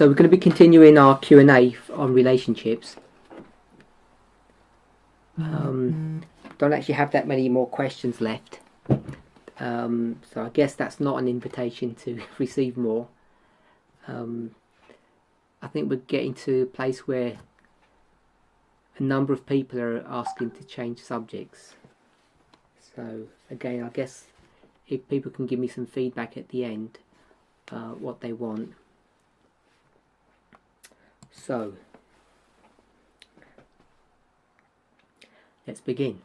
So we're going to be continuing our Q&A on relationships. Don't actually have that many more questions left. So I guess that's not an invitation to receive more. I think we're getting to a place where a number of people are asking to change subjects. So again, I guess if people can give me some feedback at the end, what they want. So let's begin.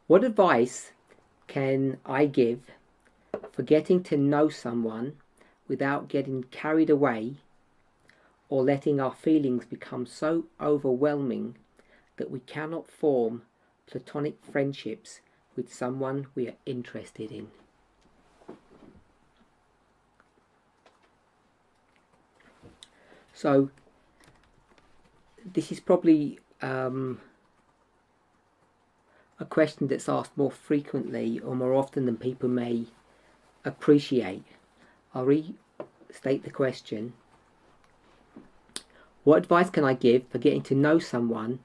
What advice can I give for getting to know someone without getting carried away or letting our feelings become so overwhelming that we cannot form platonic friendships with someone we are interested in? So this is probably a question that's asked more frequently or more often than people may appreciate. I'll restate the question. What advice can I give for getting to know someone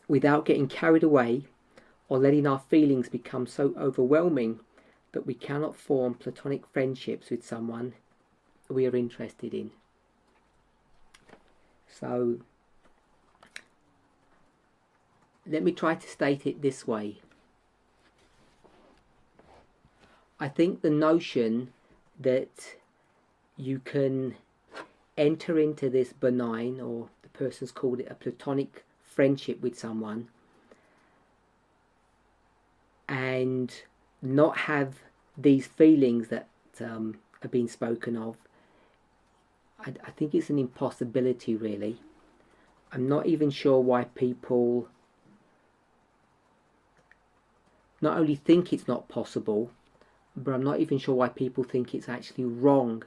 without getting carried away or letting our feelings become so overwhelming that we cannot form platonic friendships with someone we are interested in? So let me try to state it this way. I think the notion that you can enter into this benign, or the person's called it a platonic friendship with someone, and not have these feelings that are being spoken of, I think it's an impossibility, really. I'm not even sure why people not only think it's not possible, but I'm not even sure why people think it's actually wrong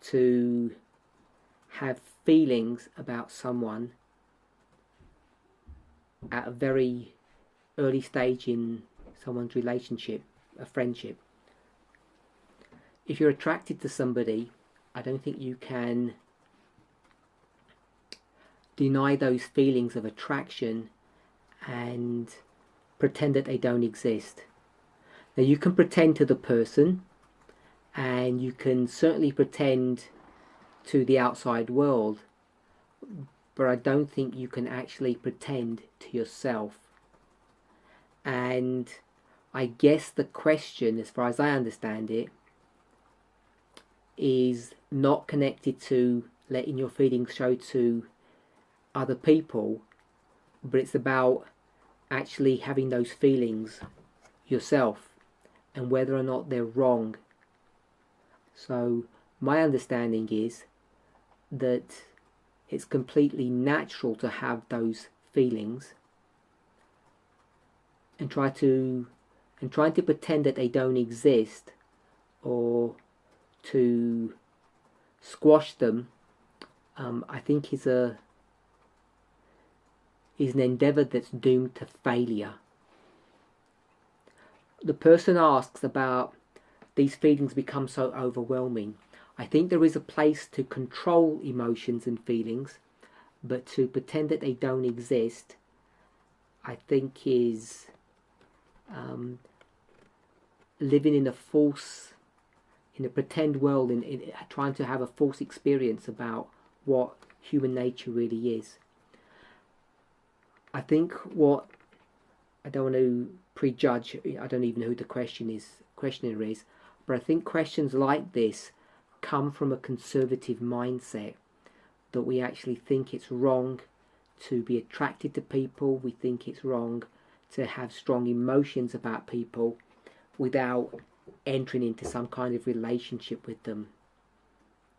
to have feelings about someone at a very early stage in someone's relationship, a friendship. If you're attracted to somebody, I don't think you can deny those feelings of attraction and pretend that they don't exist. Now, you can pretend to the person, and you can certainly pretend to the outside world, but I don't think you can actually pretend to yourself. And I guess the question, as far as I understand it, is not connected to letting your feelings show to other people, but it's about actually having those feelings yourself and whether or not they're wrong. So my understanding is that it's completely natural to have those feelings, and trying to pretend that they don't exist or to squash them, I think is an endeavour that's doomed to failure. The person asks about these feelings become so overwhelming. I think there is a place to control emotions and feelings, but to pretend that they don't exist, I think is living in a pretend world, in trying to have a false experience about what human nature really is. I think I don't want to prejudge, I don't even know who the questioner is, but I think questions like this come from a conservative mindset, that we actually think it's wrong to be attracted to people, we think it's wrong to have strong emotions about people without entering into some kind of relationship with them.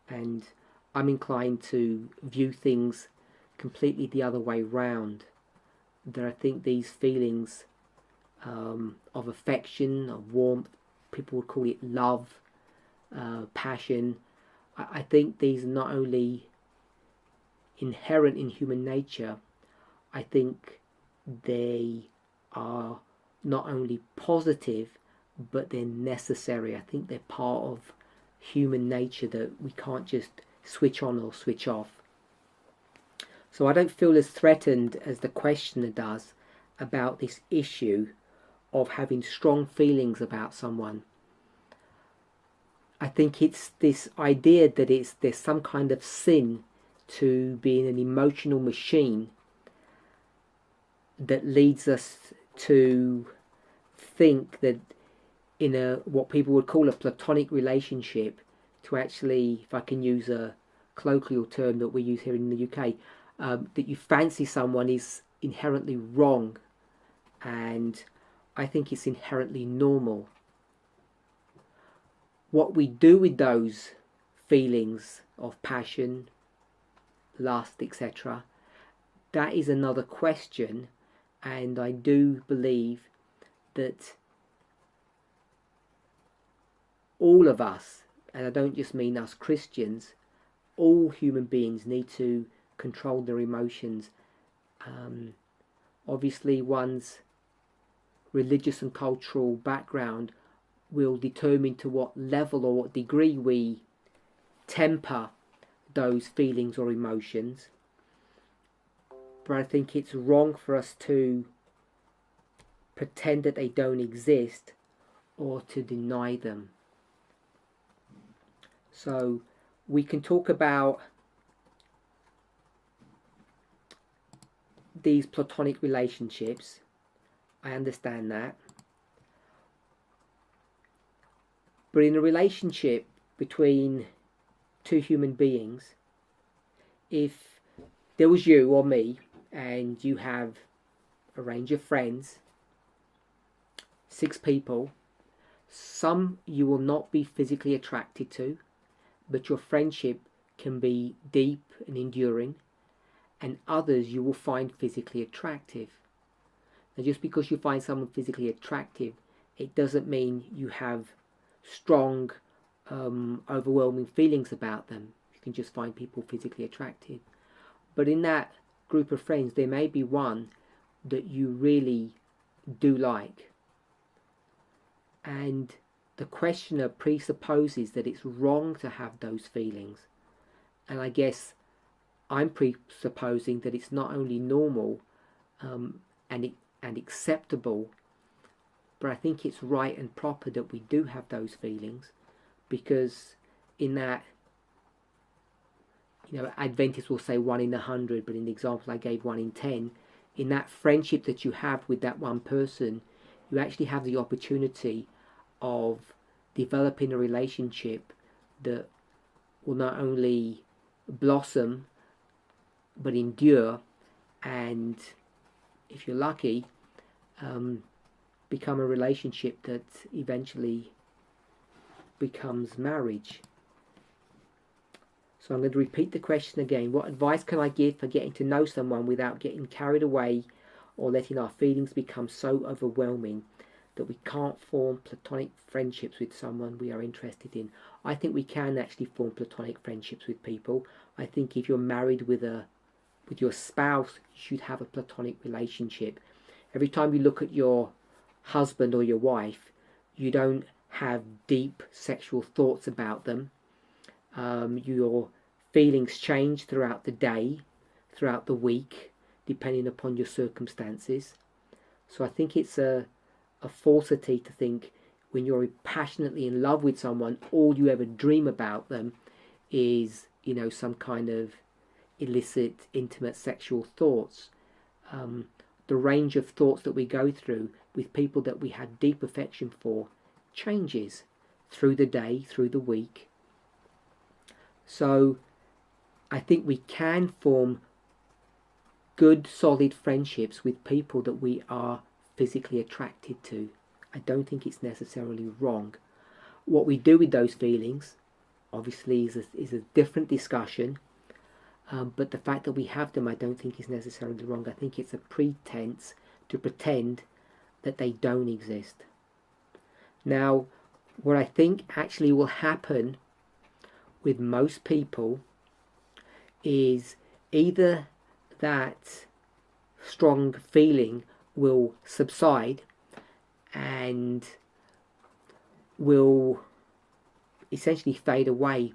And I'm inclined to view things completely the other way round, that I think these feelings of affection, of warmth, people would call it love, passion, I think these are not only inherent in human nature, I think they are not only positive but they're necessary. I think they're part of human nature that we can't just switch on or switch off. So I don't feel as threatened as the questioner does about this issue of having strong feelings about someone. I think it's this idea that there's some kind of sin to being an emotional machine that leads us to think that in a what people would call a platonic relationship, to actually, if I can use a colloquial term that we use here in the UK, that you fancy someone is inherently wrong, and I think it's inherently normal. What we do with those feelings of passion, lust, etc., that is another question, and I do believe that all of us, and I don't just mean us Christians, all human beings need to control their emotions. Obviously, one's religious and cultural background will determine to what level or what degree we temper those feelings or emotions. But I think it's wrong for us to pretend that they don't exist or to deny them. So we can talk about these platonic relationships. I understand that. But in a relationship between two human beings, if there was you or me and you have a range of friends, 6 people, some you will not be physically attracted to, but your friendship can be deep and enduring, and others you will find physically attractive. Now, just because you find someone physically attractive, it doesn't mean you have strong, overwhelming feelings about them. You can just find people physically attractive. But in that group of friends, there may be one that you really do like. And the questioner presupposes that it's wrong to have those feelings. And I guess I'm presupposing that it's not only normal and acceptable, but I think it's right and proper that we do have those feelings, because in that, Adventists will say 1 in 100, but in the example I gave, 1 in 10, in that friendship that you have with that one person, you actually have the opportunity of developing a relationship that will not only blossom but endure, and if you're lucky, become a relationship that eventually becomes marriage. So I'm going to repeat the question again. What advice can I give for getting to know someone without getting carried away or letting our feelings become so overwhelming that we can't form platonic friendships with someone we are interested in? I think we can actually form platonic friendships with people. I think if you're married with your spouse, you should have a platonic relationship. Every time you look at your husband or your wife, you don't have deep sexual thoughts about them. Your feelings change throughout the day, throughout the week, depending upon your circumstances. So I think it's a falsity to think when you're passionately in love with someone, all you ever dream about them is, some kind of illicit, intimate sexual thoughts. The range of thoughts that we go through with people that we have deep affection for changes through the day, through the week. So I think we can form good, solid friendships with people that we are physically attracted to. I don't think it's necessarily wrong. What we do with those feelings, obviously, is a different discussion. But the fact that we have them, I don't think is necessarily wrong. I think it's a pretense to pretend that they don't exist. Now, what I think actually will happen with most people is either that strong feeling will subside and will essentially fade away,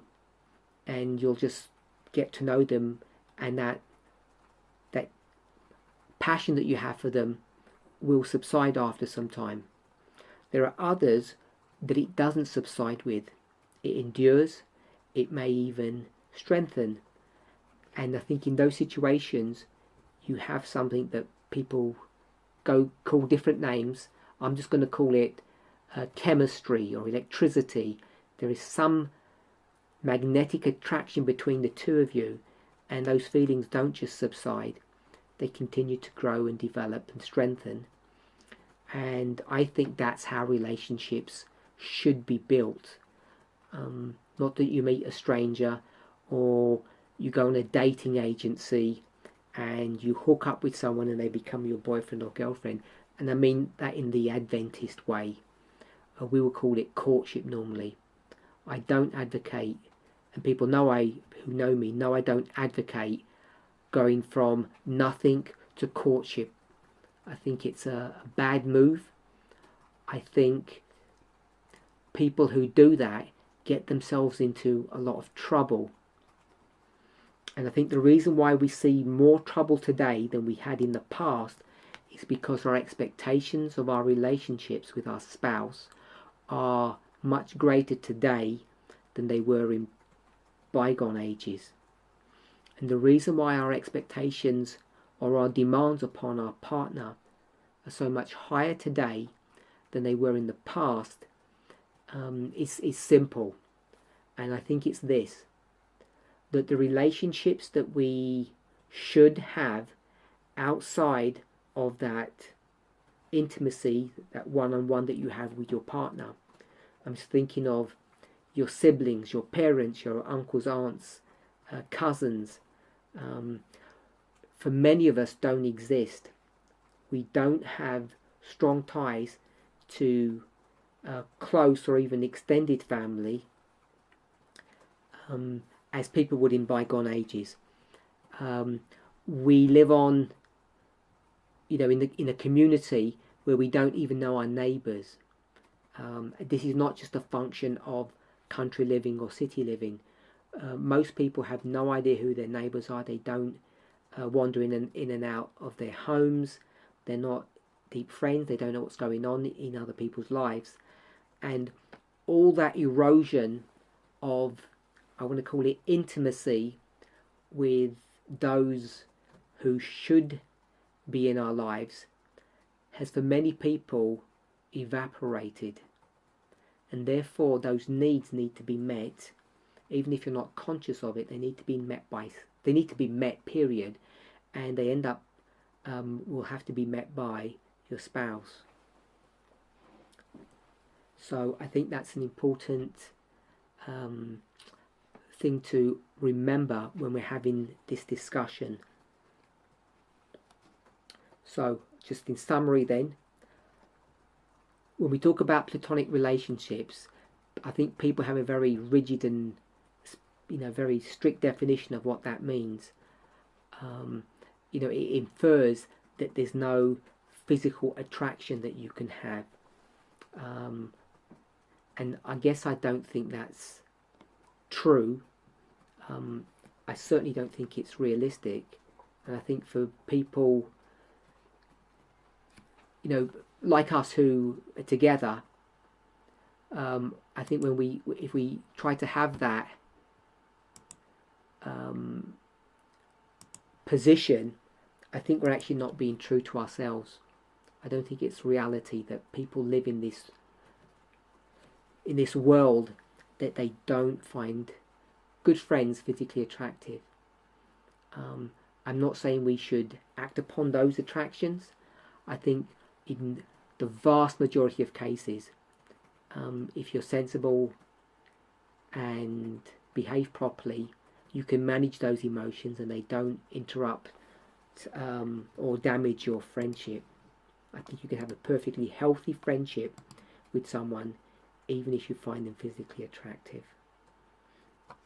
and you'll just get to know them, and that passion that you have for them will subside after some time. There are others that it doesn't subside with. It endures, it may even strengthen. And I think in those situations you have something that people call different names. I'm just going to call it chemistry or electricity. There is some magnetic attraction between the two of you, and those feelings don't just subside, they continue to grow and develop and strengthen. And I think that's how relationships should be built. Not that you meet a stranger or you go on a dating agency and you hook up with someone and they become your boyfriend or girlfriend. And I mean that in the Adventist way. We will call it courtship normally. I don't advocate, and people who know me know I don't advocate going from nothing to courtship. I think it's a bad move. I think people who do that get themselves into a lot of trouble. And I think the reason why we see more trouble today than we had in the past is because our expectations of our relationships with our spouse are much greater today than they were in bygone ages. And the reason why our expectations or our demands upon our partner are so much higher today than they were in the past is simple. And I think it's this: that the relationships that we should have outside of that intimacy, that one-on-one that you have with your partner. I'm just thinking of your siblings, your parents, your uncles, aunts, cousins. For many of us don't exist. We don't have strong ties to close or even extended family as people would in bygone ages. We live on, in a community where we don't even know our neighbours. This is not just a function of country living or city living. Most people have no idea who their neighbours are. They don't wander in and out of their homes. They're not deep friends. They don't know what's going on in other people's lives. And all that erosion of, I want to call it, intimacy with those who should be in our lives has for many people evaporated. And therefore those needs need to be met. Even if you're not conscious of it, they need to be met, period. And they end up will have to be met by your spouse. So I think that's an important thing to remember when we're having this discussion. So just in summary then, when we talk about platonic relationships, I think people have a very rigid and very strict definition of what that means. It infers that there's no physical attraction that you can have. And I guess I don't think that's true. I certainly don't think it's realistic. And I think for people, like us who are together, I think if we try to have that position, I think we're actually not being true to ourselves. I don't think it's reality that people live in this world that they don't find good friends physically attractive. I'm not saying we should act upon those attractions. I think in the vast majority of cases, if you're sensible and behave properly, you can manage those emotions and they don't interrupt or damage your friendship. I think you can have a perfectly healthy friendship with someone even if you find them physically attractive.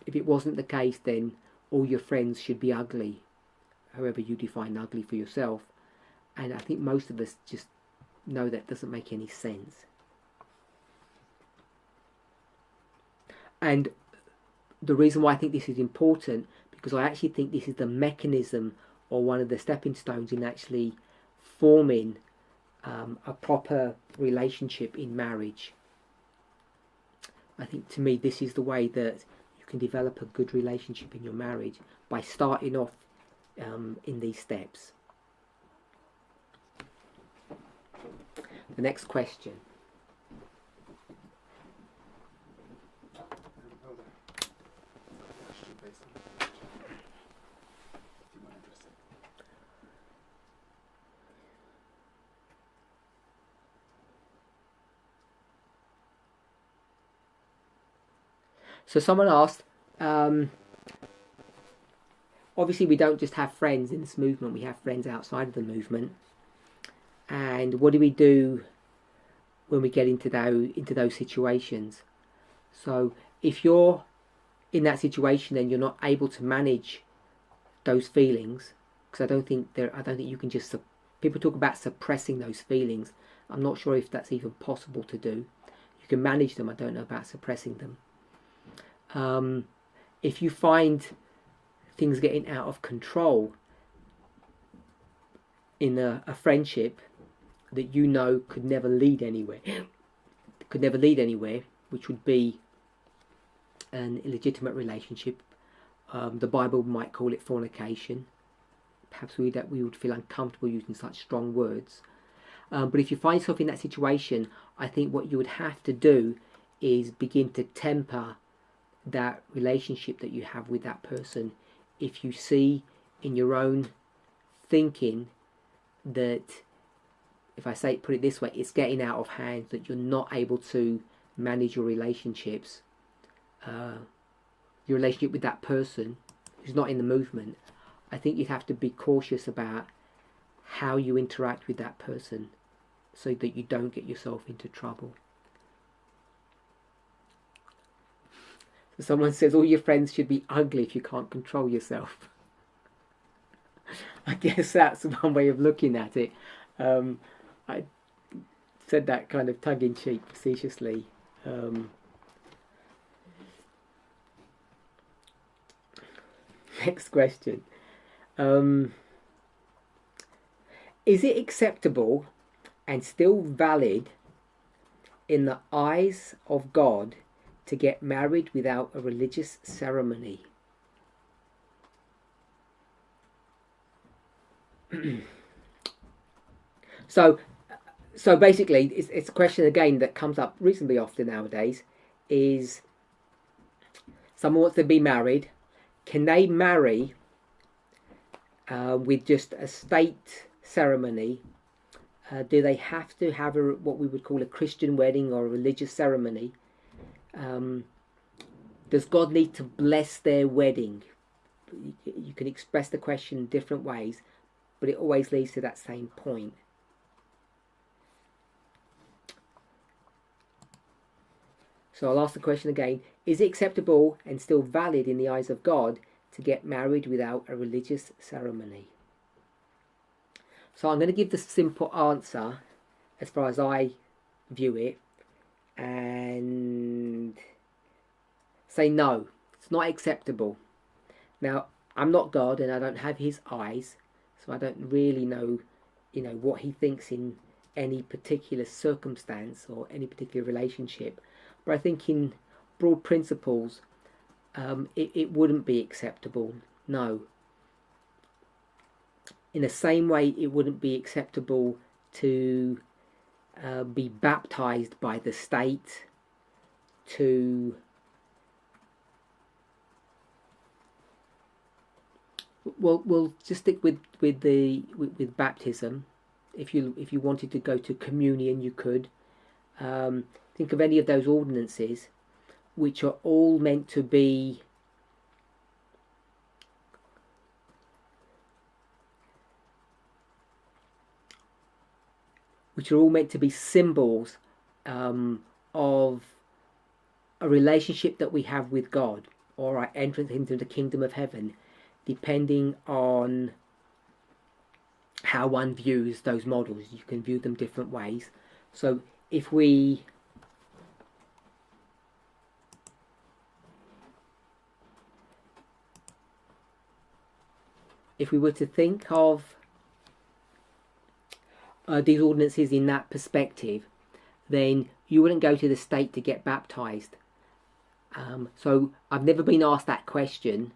If it wasn't the case, then all your friends should be ugly, however you define ugly for yourself. And I think most of us just know that doesn't make any sense. And the reason why I think this is important, because I actually think this is the mechanism or one of the stepping stones in actually forming a proper relationship in marriage. I think, to me, this is the way that you can develop a good relationship in your marriage, by starting off in these steps. The next question. So someone asked, obviously we don't just have friends in this movement, we have friends outside of the movement. And what do we do when we get into those situations? So if you're in that situation and you're not able to manage those feelings, because I don't think you can just. People talk about suppressing those feelings. I'm not sure if that's even possible to do. You can manage them. I don't know about suppressing them. If you find things getting out of control in a friendship that you know could never lead anywhere, which would be an illegitimate relationship. The Bible might call it fornication. Perhaps we would feel uncomfortable using such strong words. But if you find yourself in that situation, I think what you would have to do is begin to temper that relationship that you have with that person. If you see in your own thinking that, if I put it this way, it's getting out of hand, that you're not able to manage your relationships, your relationship with that person who's not in the movement, I think you'd have to be cautious about how you interact with that person so that you don't get yourself into trouble. So someone says all your friends should be ugly if you can't control yourself. I guess that's one way of looking at it. I said that kind of tongue-in-cheek, facetiously. Next question. Is it acceptable and still valid in the eyes of God to get married without a religious ceremony? So basically, it's a question again that comes up reasonably often nowadays. Is someone wants to be married? Can they marry with just a state ceremony? Do they have to have what we would call a Christian wedding or a religious ceremony? Does God need to bless their wedding? You can express the question in different ways, but it always leads to that same point. So I'll ask the question again. Is it acceptable and still valid in the eyes of God to get married without a religious ceremony? So I'm going to give the simple answer as far as I view it, and say no, it's not acceptable. Now, I'm not God and I don't have his eyes, so I don't really know, what he thinks in any particular circumstance or any particular relationship. But I think in broad principles, it wouldn't be acceptable, no. In the same way, it wouldn't be acceptable to be baptized by the state, to we'll just stick with baptism. If you wanted to go to communion, you could. Think of any of those ordinances, which are all meant to be symbols of a relationship that we have with God, or our entrance into the kingdom of heaven, depending on how one views those models. You can view them different ways. So if we if we were to think of these ordinances in that perspective, then you wouldn't go to the stake to get baptized. So I've never been asked that question: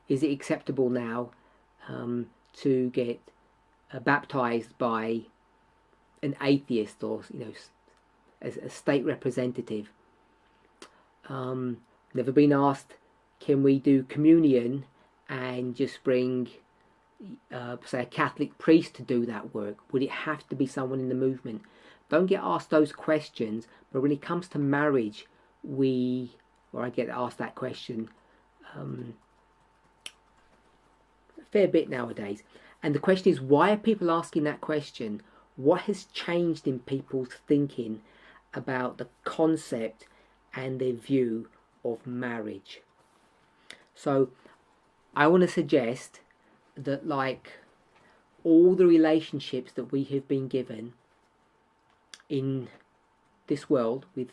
is it acceptable now to get baptized by an atheist, or as a state representative? Never been asked, can we do communion and just bring say a Catholic priest to do that work? Would it have to be someone in the movement? Don't get asked those questions. But when it comes to marriage, I get asked that question a fair bit nowadays. And the question is, why are people asking that question? What has changed in people's thinking about the concept and their view of marriage? So I want to suggest that, like all the relationships that we have been given in this world with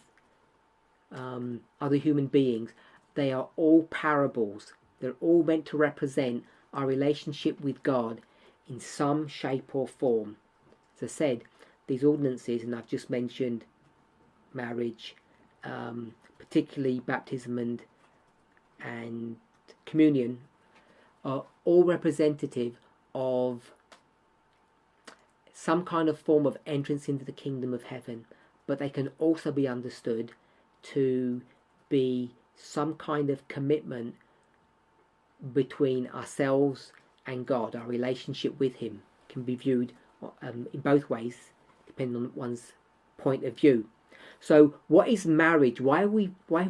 other human beings, they are all parables. They're all meant to represent our relationship with God in some shape or form. As I said, these ordinances, and I've just mentioned marriage, particularly baptism and communion, are all representative of some kind of form of entrance into the kingdom of heaven, but they can also be understood to be some kind of commitment between ourselves and God. Our relationship with Him can be viewed in both ways, depending on one's point of view. So what is marriage? Why have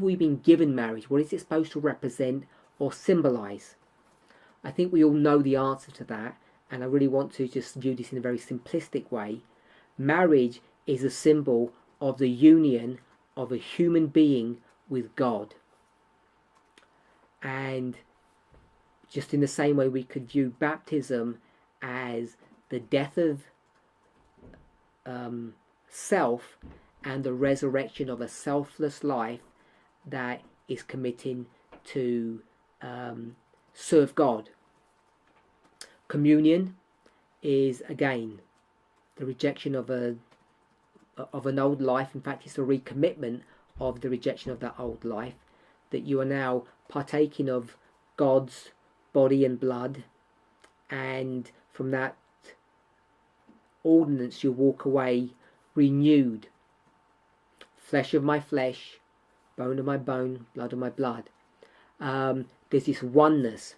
we been given marriage? What is it supposed to represent or symbolize? I think we all know the answer to that, and I really want to just view this in a very simplistic way. Marriage is a symbol of the union of a human being with God. And just in the same way we could view baptism as the death of self and the resurrection of a selfless life that is committing to serve God. Communion is, again, the rejection of an old life. In fact, it's a recommitment of the rejection of that old life, that you are now partaking of God's body and blood, and from that ordinance you walk away renewed. Flesh of my flesh, bone of my bone, blood of my blood. There's this oneness,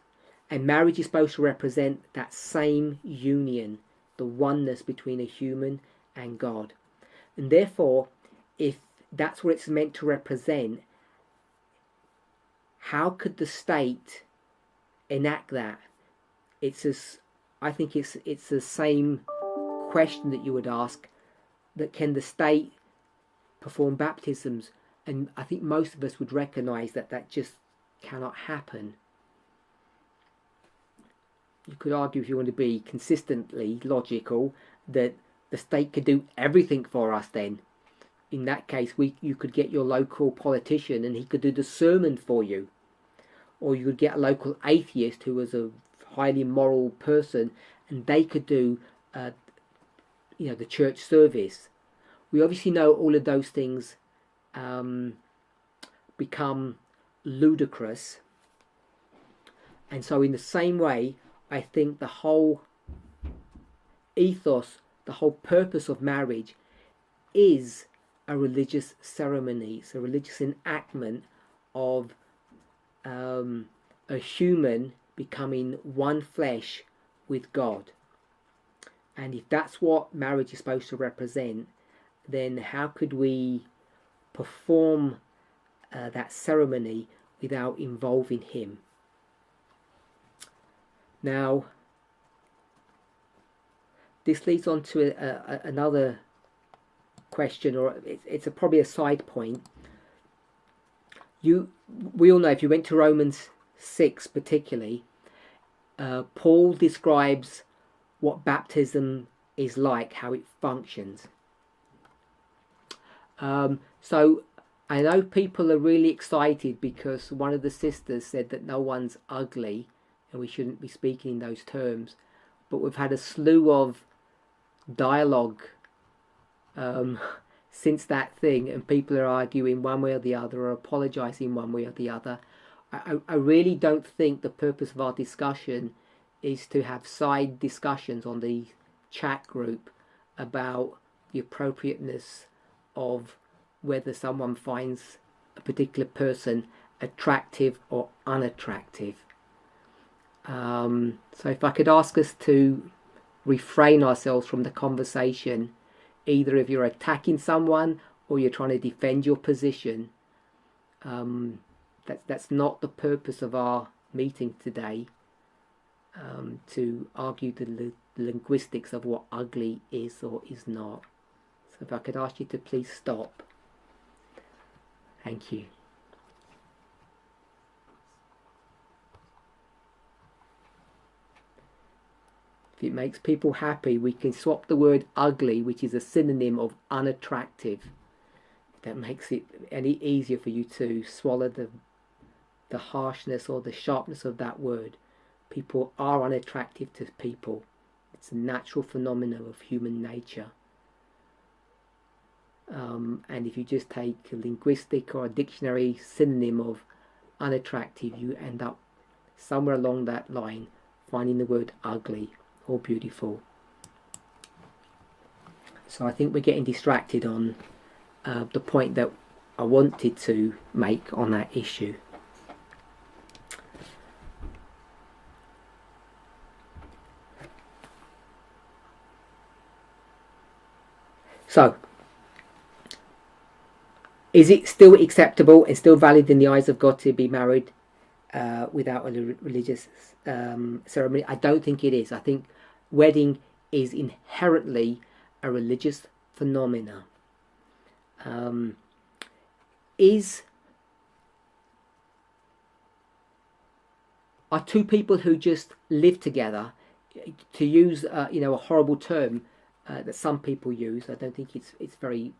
and marriage is supposed to represent that same union, the oneness between a human and God. And therefore, if that's what it's meant to represent, how could the state enact that? I think it's the same question that you would ask, that can the state perform baptisms? And I think most of us would recognize that that just cannot happen. You could argue, if you want to be consistently logical, that the state could do everything for us then. In that case, you could get your local politician and he could do the sermon for you. Or you could get a local atheist who was a highly moral person, and they could do the church service. We obviously know all of those things become ludicrous. And so in the same way, I think the whole ethos, the whole purpose of marriage is a religious ceremony. It's a religious enactment of a human becoming one flesh with God. And if that's what marriage is supposed to represent, then how could we perform that ceremony without involving Him? Now, this leads on to another question, or it's probably a side point. We all know, if you went to Romans 6 particularly, Paul describes what baptism is like, how it functions. So I know people are really excited because one of the sisters said that no one's ugly and we shouldn't be speaking in those terms. But we've had a slew of dialogue since that thing, and people are arguing one way or the other, or apologising one way or the other. I really don't think the purpose of our discussion is to have side discussions on the chat group about the appropriateness of whether someone finds a particular person attractive or unattractive. So if I could ask us to refrain ourselves from the conversation, either if you're attacking someone or you're trying to defend your position, that's not the purpose of our meeting today, to argue the linguistics of what ugly is or is not. So if I could ask you to please stop. Thank you. If it makes people happy, we can swap the word ugly, which is a synonym of unattractive. That makes it any easier for you to swallow the harshness or the sharpness of that word. People are unattractive to people. It's a natural phenomenon of human nature. And if you just take a linguistic or a dictionary synonym of unattractive, you end up somewhere along that line finding the word ugly or beautiful. So I think we're getting distracted on the point that I wanted to make on that issue. So, is it still acceptable and still valid in the eyes of God to be married without a religious ceremony? I don't think it is. I think wedding is inherently a religious phenomena. Are two people who just live together, to use a horrible term that some people use, I don't think it's very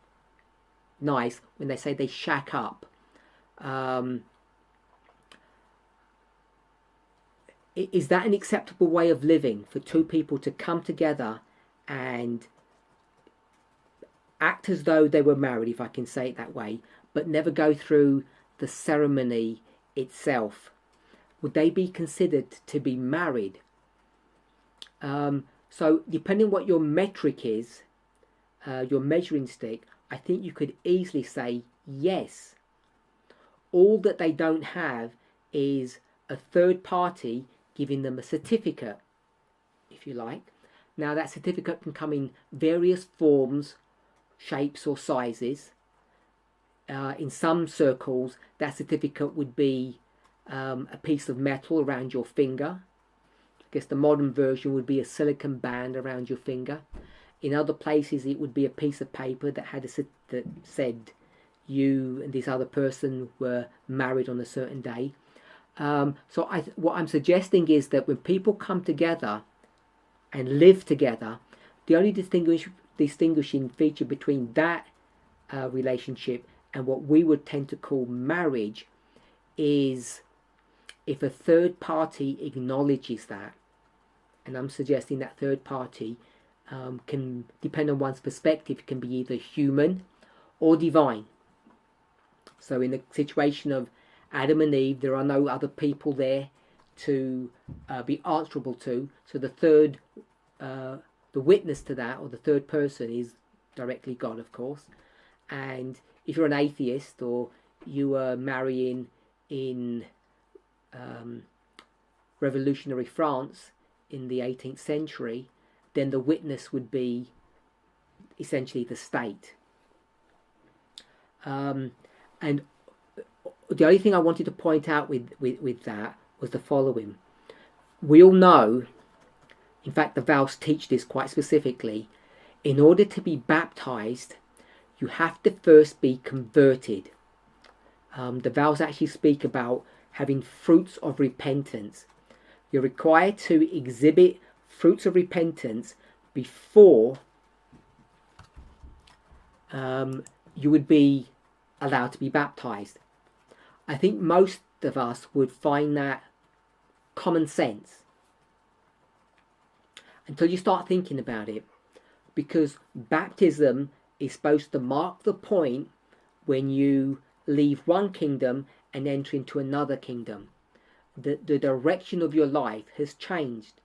nice when they say they shack up. Is that an acceptable way of living, for two people to come together and act as though they were married, if I can say it that way, but never go through the ceremony itself? Would they be considered to be married? So depending on what your metric is, your measuring stick, I think you could easily say yes. All that they don't have is a third party giving them a certificate, if you like. Now that certificate can come in various forms, shapes or sizes. In some circles, that certificate would be a piece of metal around your finger. I guess the modern version would be a silicone band around your finger. In other places, it would be a piece of paper that said you and this other person were married on a certain day. So what I'm suggesting is that when people come together and live together, the only distinguishing feature between that relationship and what we would tend to call marriage is if a third party acknowledges that. And I'm suggesting that third party can, depend on one's perspective, can be either human or divine. So in the situation of Adam and Eve, there are no other people there to be answerable to. So the witness to that, or the third person, is directly God, of course. And if you're an atheist, or you are marrying in revolutionary France in the 18th century, then the witness would be essentially the state. And the only thing I wanted to point out with that was the following. We all know, in fact the vows teach this quite specifically, in order to be baptized, you have to first be converted. The vows actually speak about having fruits of repentance. You're required to exhibit fruits of repentance before you would be allowed to be baptized. I think most of us would find that common sense until you start thinking about it, because baptism is supposed to mark the point when you leave one kingdom and enter into another kingdom. The direction of your life has changed.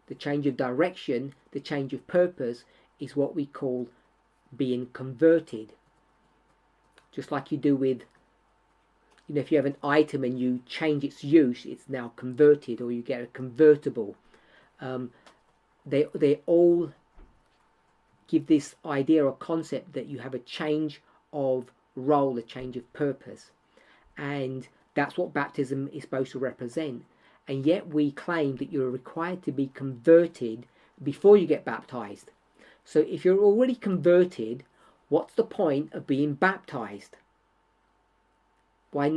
The change of direction, the change of purpose, is what we call being converted. Just like you do with, if you have an item and you change its use, it's now converted, or you get a convertible. They all give this idea or concept that you have a change of role, a change of purpose. And that's what baptism is supposed to represent. And yet we claim that you're required to be converted before you get baptized. So if you're already converted, what's the point of being baptized? Why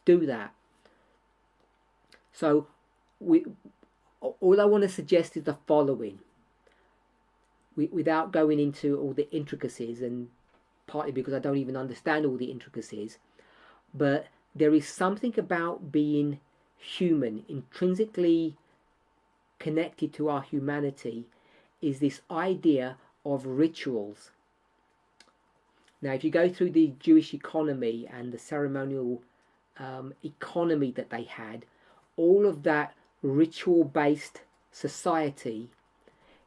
do that? So all I want to suggest is the following. Without going into all the intricacies, and partly because I don't even understand all the intricacies, but there is something about being human, intrinsically connected to our humanity, is this idea of rituals. Now, if you go through the Jewish economy and the ceremonial economy that they had, all of that ritual-based society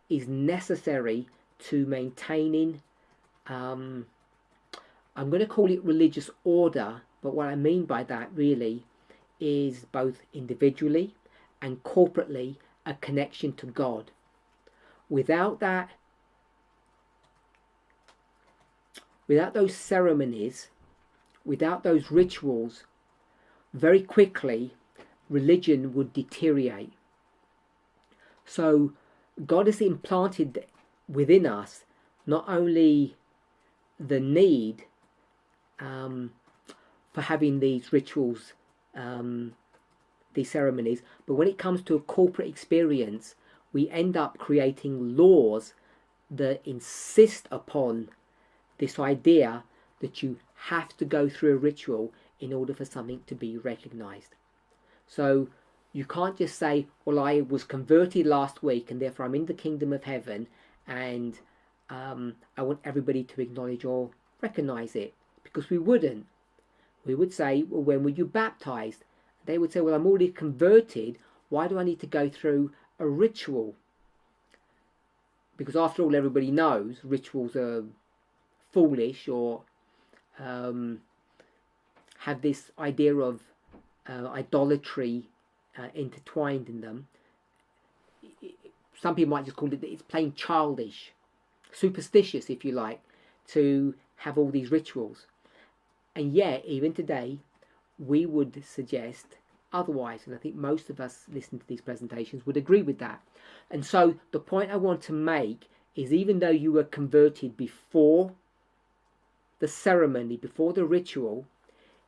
is necessary to maintaining, I'm going to call it religious order, but what I mean by that really is both individually and corporately a connection to God. Without that, without those ceremonies, without those rituals, very quickly religion would deteriorate. So God has implanted within us not only the need for having these rituals, these ceremonies, but when it comes to a corporate experience, we end up creating laws that insist upon this idea that you have to go through a ritual in order for something to be recognized. So you can't just say, well, I was converted last week and therefore I'm in the kingdom of heaven, and I want everybody to acknowledge or recognize it, because we wouldn't. We would say, well, when were you baptized? They would say, well, I'm already converted. Why do I need to go through a ritual? Because after all, everybody knows rituals are foolish, or have this idea of idolatry intertwined in them. Some people might just call it, it's plain childish, superstitious, if you like, to have all these rituals. And yet, even today, we would suggest otherwise, and I think most of us listening to these presentations would agree with that. And so the point I want to make is, even though you were converted before the ceremony, before the ritual,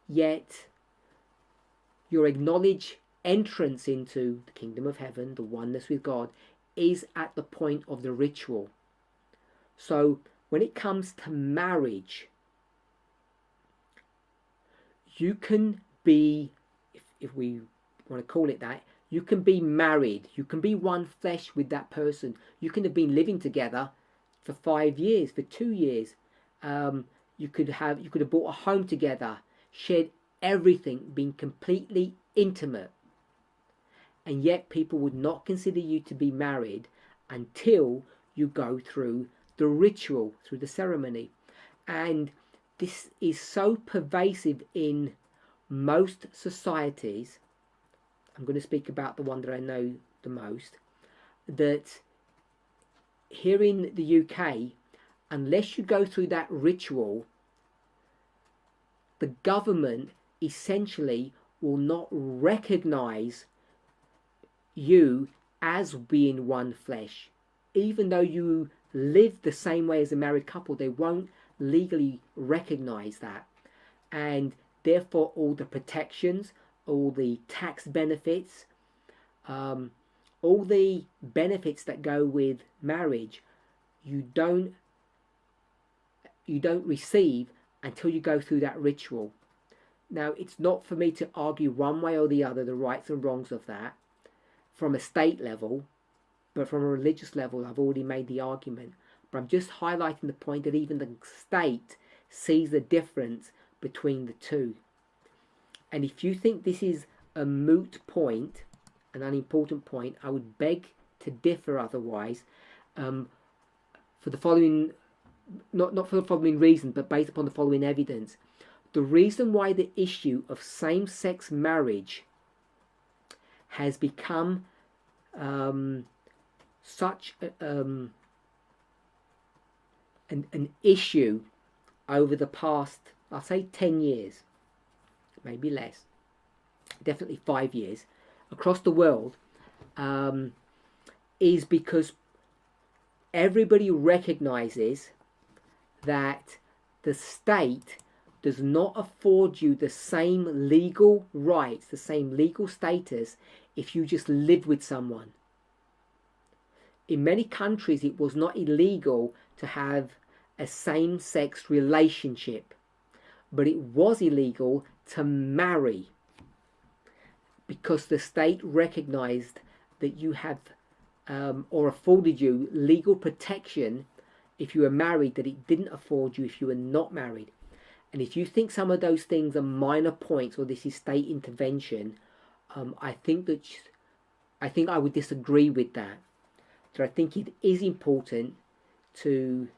yet your acknowledged entrance into the kingdom of heaven, the oneness with God, is at the point of the ritual. So when it comes to marriage, you can be, if we want to call it that, you can be married, you can be one flesh with that person. You can have been living together for 5 years, for 2 years. You could have bought a home together, shared everything, been completely intimate. And yet people would not consider you to be married until you go through the ritual, through the ceremony. And this is so pervasive in most societies, I'm going to speak about the one that I know the most, that here in the UK, unless you go through that ritual, the government essentially will not recognize you as being one flesh. Even though you live the same way as a married couple, they won't legally recognize that. And therefore all the protections, all the tax benefits, all the benefits that go with marriage, you don't receive until you go through that ritual. Now, it's not for me to argue one way or the other the rights and wrongs of that from a state level, but from a religious level, I've already made the argument. But I'm just highlighting the point that even the state sees the difference between the two. And if you think this is a moot point, an unimportant point, I would beg to differ otherwise, for the following, not for the following reason, but based upon the following evidence. The reason why the issue of same-sex marriage has become such an issue over the past, I'll say 10 years, maybe less, definitely 5 years, across the world, is because everybody recognizes that the state does not afford you the same legal rights, the same legal status if you just live with someone. In many countries, it was not illegal to have a same-sex relationship, but it was illegal to marry, because the state recognized that you have or afforded you legal protection if you were married that it didn't afford you if you were not married. And if you think some of those things are minor points or this is state intervention, I think I would disagree with that. So I think it is important to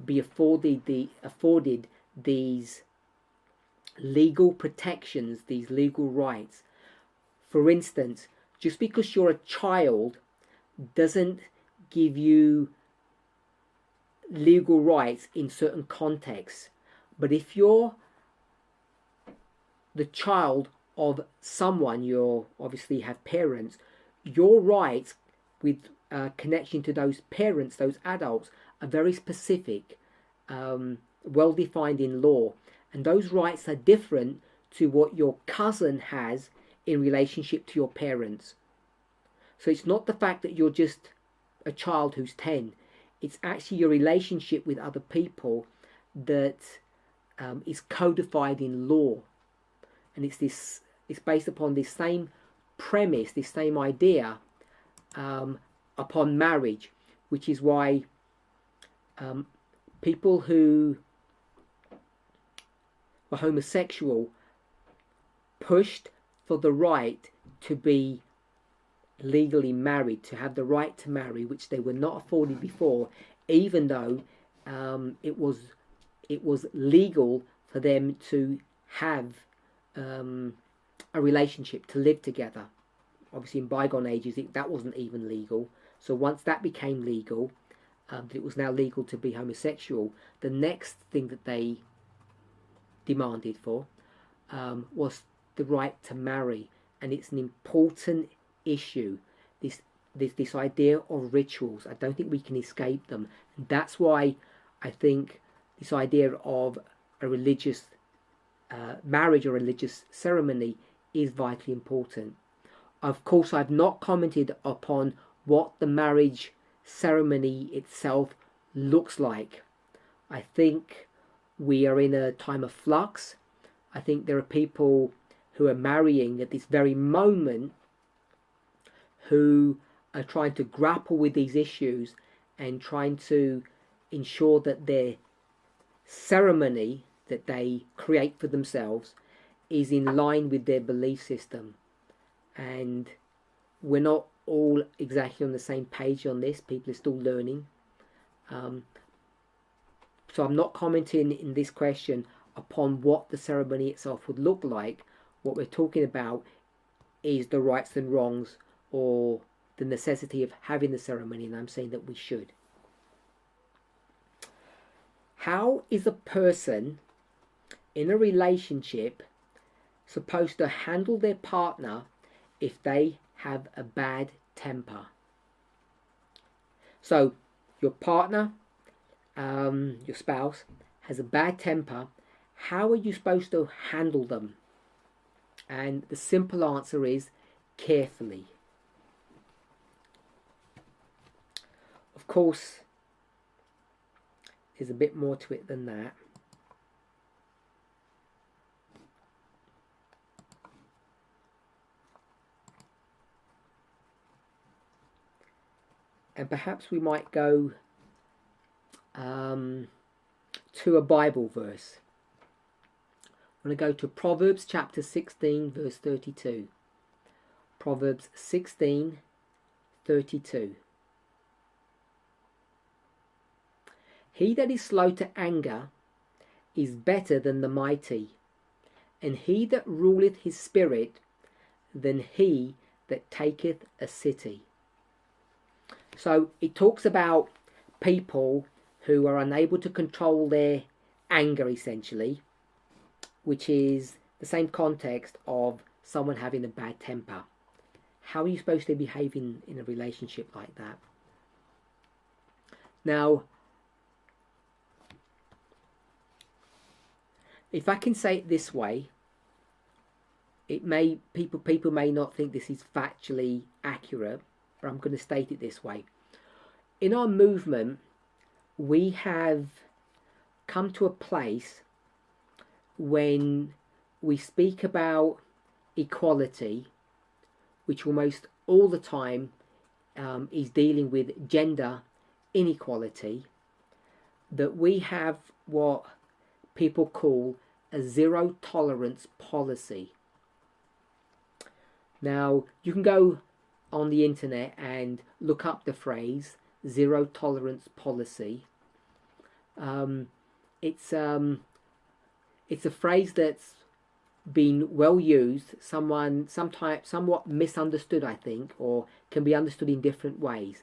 be afforded these legal protections, these legal rights. For instance, just because you're a child doesn't give you legal rights in certain contexts. But if you're the child of someone, you obviously have parents, your rights with connection to those parents, those adults, are very specific, well defined in law. And those rights are different to what your cousin has in relationship to your parents. So it's not the fact that you're just a child who's 10. It's actually your relationship with other people that is codified in law. And it's based upon this same premise, this same idea upon marriage, which is why people who were homosexual pushed for the right to be legally married, to have the right to marry, which they were not afforded before, even though it was legal for them to have a relationship, to live together. Obviously, in bygone ages, that wasn't even legal. So once that became legal, it was now legal to be homosexual. The next thing that they demanded for was the right to marry, and it's an important issue. This idea of rituals, I don't think we can escape them. And that's why I think this idea of a religious marriage or religious ceremony is vitally important. Of course, I've not commented upon what the marriage ceremony itself looks like. I think we are in a time of flux. I think there are people who are marrying at this very moment who are trying to grapple with these issues and trying to ensure that their ceremony that they create for themselves is in line with their belief system. And we're not all exactly on the same page on this. People are still learning. So I'm not commenting in this question upon what the ceremony itself would look like. What we're talking about is the rights and wrongs, or the necessity of having the ceremony, and I'm saying that we should. How is a person in a relationship supposed to handle their partner if they have a bad temper? So your partner, your spouse, has a bad temper. How are you supposed to handle them? And the simple answer is carefully. Of course, there's a bit more to it than that. And perhaps we might go to a Bible verse. I'm going to go to Proverbs chapter 16 verse 32. Proverbs 16:32. He that is slow to anger is better than the mighty, and he that ruleth his spirit than he that taketh a city. So it talks about people who are unable to control their anger, essentially, which is the same context of someone having a bad temper. How are you supposed to behave in a relationship like that? Now, if I can say it this way, people may not think this is factually accurate, but I'm going to state it this way. In our movement, we have come to a place when we speak about equality, which almost all the time is dealing with gender inequality, that we have what people call a zero tolerance policy. Now, you can go on the internet and look up the phrase zero tolerance policy. It's a phrase that's been well used, somewhat misunderstood, I think, or can be understood in different ways.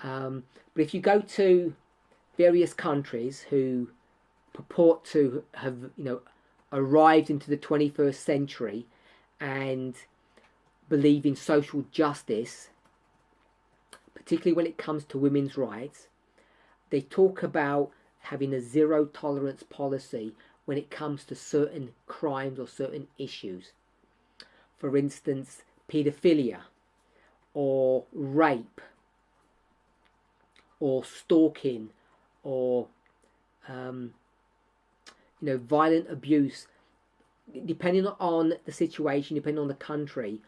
But if you go to various countries who purport to have, arrived into the 21st century and believe in social justice, particularly when it comes to women's rights, they talk about having a zero tolerance policy when it comes to certain crimes or certain issues. For instance, paedophilia or rape or stalking or violent abuse, depending on the situation, depending on the country.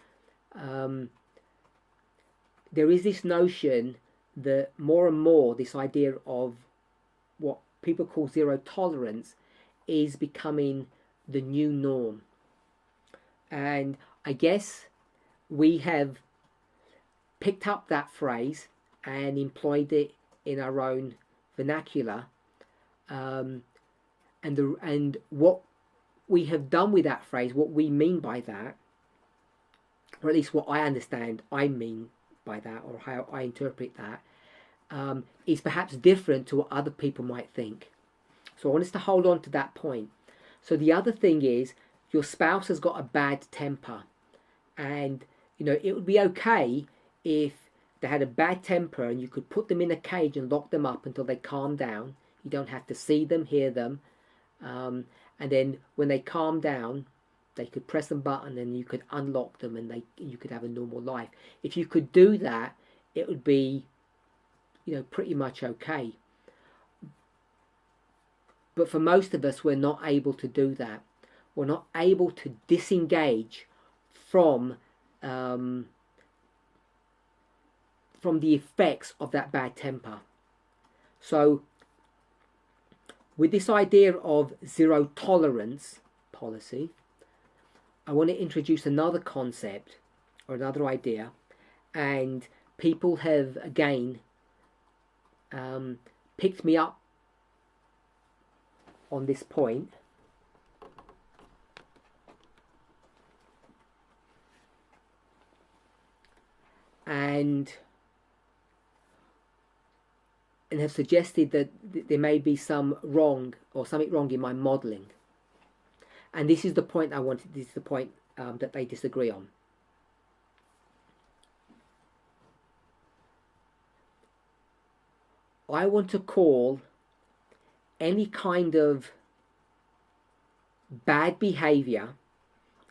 There is this notion that more and more this idea of what people call zero tolerance is becoming the new norm. And I guess we have picked up that phrase and employed it in our own vernacular. And what we have done with that phrase, what we mean by that, or at least what I understand I mean by that, or how I interpret that, is perhaps different to what other people might think. So I want us to hold on to that point. So the other thing is, your spouse has got a bad temper, and it would be okay if they had a bad temper and you could put them in a cage and lock them up until they calm down. You don't have to see them, hear them, and then when they calm down, they could press a button and you could unlock them, and you could have a normal life. If you could do that, it would be pretty much okay. But for most of us, we're not able to do that. We're not able to disengage from the effects of that bad temper. So with this idea of zero tolerance policy, I want to introduce another concept or another idea, and people have again picked me up on this point. And have suggested that there may be something wrong in my modelling. And this is the point that they disagree on. I want to call any kind of bad behaviour,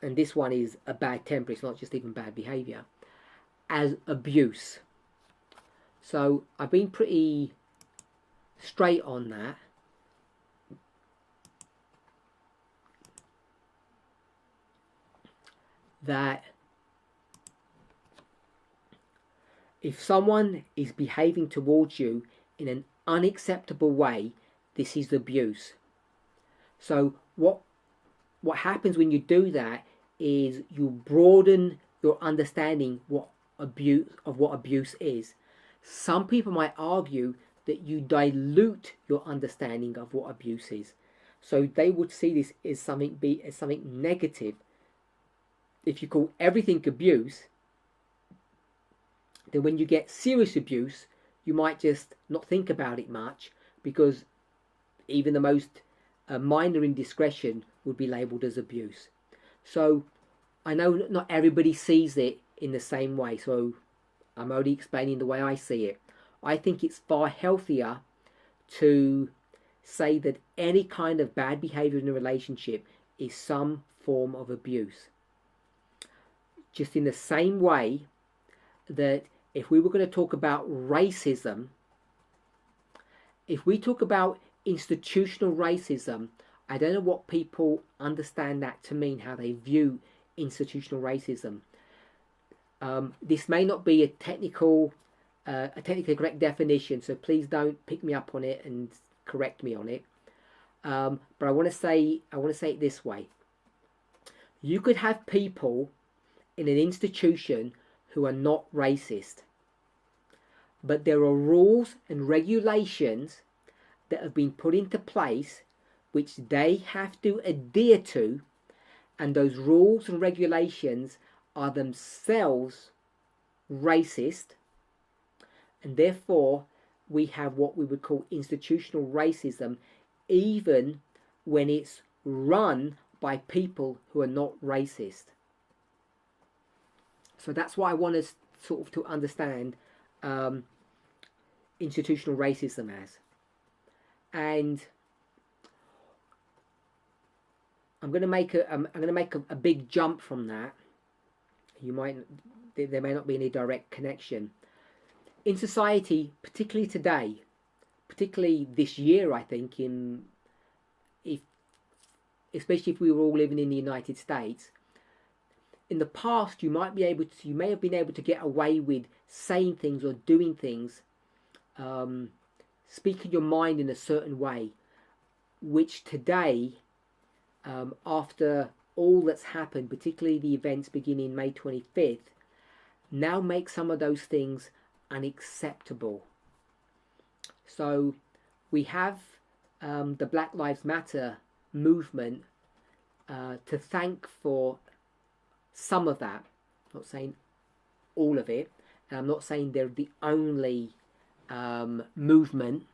and this one is a bad temper, it's not just even bad behaviour, as abuse. So I've been pretty straight on that. That If someone is behaving towards you in an unacceptable way, this is abuse. So what happens when you do that is you broaden your understanding what abuse is. Some people might argue that you dilute your understanding of what abuse is. So they would see this as something negative. If you call everything abuse, then when you get serious abuse, you might just not think about it much, because even the most minor indiscretion would be labelled as abuse. So I know not everybody sees it in the same way, so I'm only explaining the way I see it. I think it's far healthier to say that any kind of bad behaviour in a relationship is some form of abuse. Just in the same way that if we were going to talk about racism, if we talk about institutional racism, I don't know what people understand that to mean, how they view institutional racism. This may not be a technically correct definition, so please don't pick me up on it and correct me on it. But I want to say it this way: you could have people in an institution who are not racist, but there are rules and regulations that have been put into place which they have to adhere to, and those rules and regulations are themselves racist, and therefore we have what we would call institutional racism, even when it's run by people who are not racist. So that's what I want us sort of to understand institutional racism as. And I'm going to make a big jump from that. There may not be any direct connection. In society, particularly today, particularly this year, I think, especially if we were all living in the United States, in the past you may have been able to get away with saying things or doing things, speaking your mind in a certain way, which today, after all that's happened, particularly the events beginning May 25th, now make some of those things unacceptable. So we have the Black Lives Matter movement to thank for some of that. I'm not saying all of it, and I'm not saying they're the only movement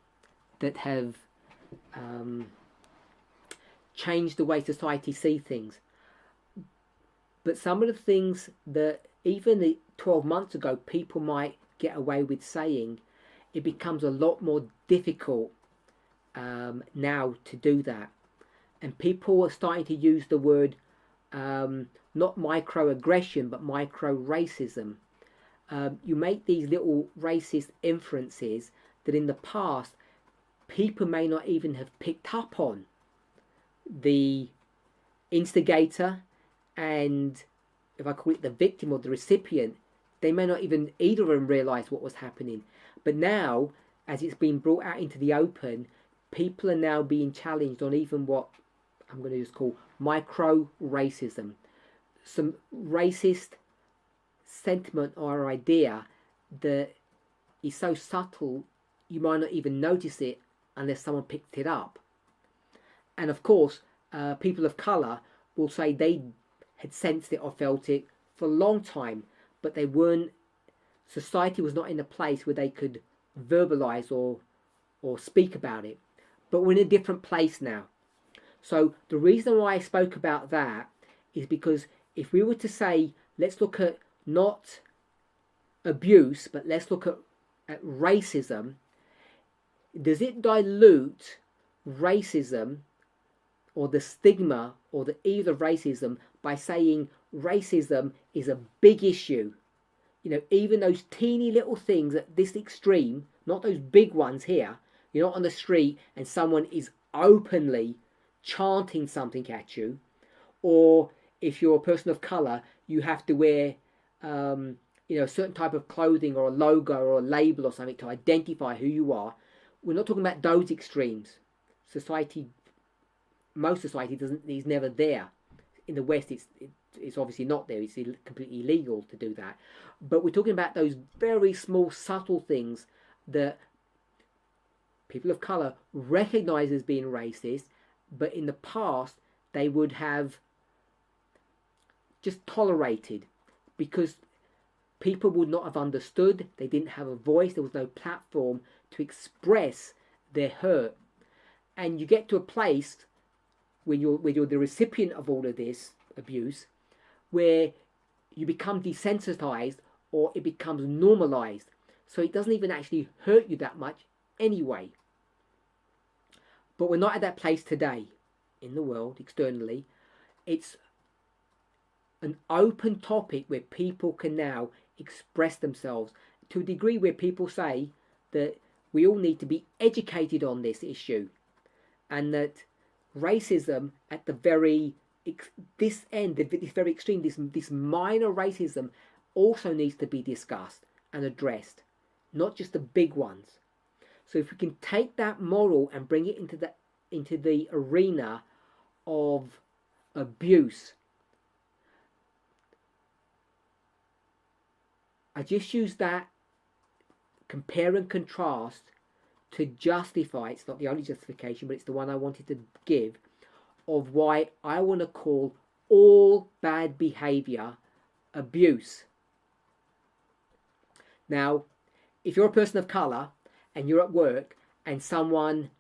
that have changed the way society sees things. But some of the things that even 12 months ago people might get away with saying, it becomes a lot more difficult now to do that. And people are starting to use the word not microaggression but micro-racism. You make these little racist inferences that in the past people may not even have picked up on. The instigator and, if I call it, the victim or the recipient, they may not even either of them realise what was happening. But now, as it's been brought out into the open, people are now being challenged on even what I'm going to just call micro-racism. Some racist sentiment or idea that is so subtle you might not even notice it unless someone picked it up. And of course, people of colour will say they had sensed it or felt it for a long time, but they weren't. Society was not in a place where they could verbalise or speak about it. But we're in a different place now. So the reason why I spoke about that is because if we were to say, let's look at not abuse, but let's look at racism, does it dilute racism or the stigma or the evil of racism by saying racism is a big issue? You know, even those teeny little things at this extreme, not those big ones here. You're not on the street and someone is openly chanting something at you, or if you're a person of colour, you have to wear, a certain type of clothing or a logo or a label or something to identify who you are. We're not talking about those extremes. Most society is never there. In the West, it's obviously not there. It's completely illegal to do that. But we're talking about those very small, subtle things that people of colour recognise as being racist, but in the past they would have just tolerated, because people would not have understood. They didn't have a voice. There was no platform to express their hurt. And you get to a place when you're the recipient of all of this abuse, where you become desensitized, or it becomes normalized, so it doesn't even actually hurt you that much anyway. But we're not at that place today in the world externally. It's an open topic where people can now express themselves to a degree where people say that we all need to be educated on this issue, and that racism at the very this very extreme, this minor racism also needs to be discussed and addressed, not just the big ones. So if we can take that moral and bring it into the arena of abuse, I just use that compare and contrast to justify, it's not the only justification, but it's the one I wanted to give, of why I want to call all bad behaviour abuse. Now, if you're a person of colour and you're at work and someone,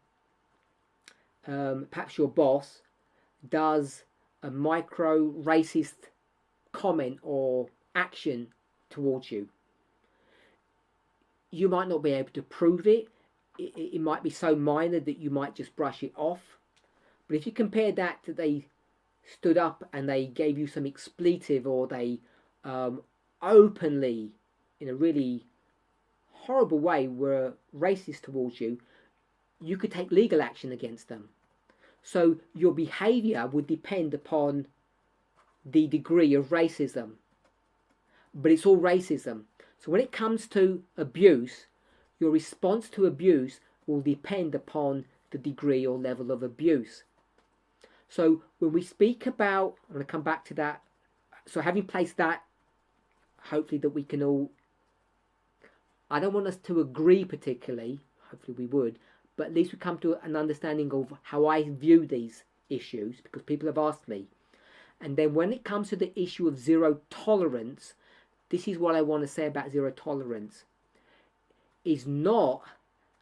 perhaps your boss, does a micro racist comment or action towards you, you might not be able to prove it. It might be so minor that you might just brush it off. But if you compare that to they stood up and they gave you some expletive, or they openly, in a really horrible way, were racist towards you, you could take legal action against them. So your behaviour would depend upon the degree of racism. But it's all racism. So when it comes to abuse, your response to abuse will depend upon the degree or level of abuse. So when we speak about, I'm going to come back to that, so having placed that, hopefully that we can all, I don't want us to agree particularly, hopefully we would, but at least we come to an understanding of how I view these issues, because people have asked me. And then when it comes to the issue of zero tolerance, this is what I want to say about zero tolerance. Is not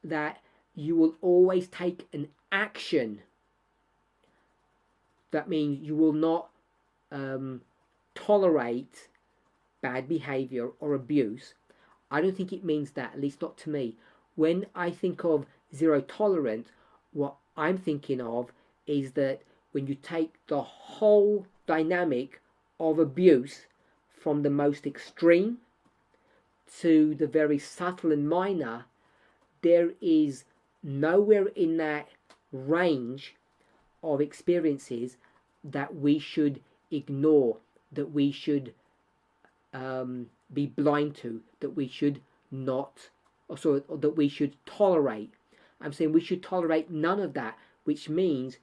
that you will always take an action. That means you will not tolerate bad behaviour or abuse. I don't think it means that, at least not to me. When I think of zero tolerance, what I'm thinking of is that when you take the whole dynamic of abuse from the most extreme to the very subtle and minor, there is nowhere in that range of experiences that we should ignore, that we should be blind to, that we should not, or that we should tolerate. I'm saying we should tolerate none of that, which means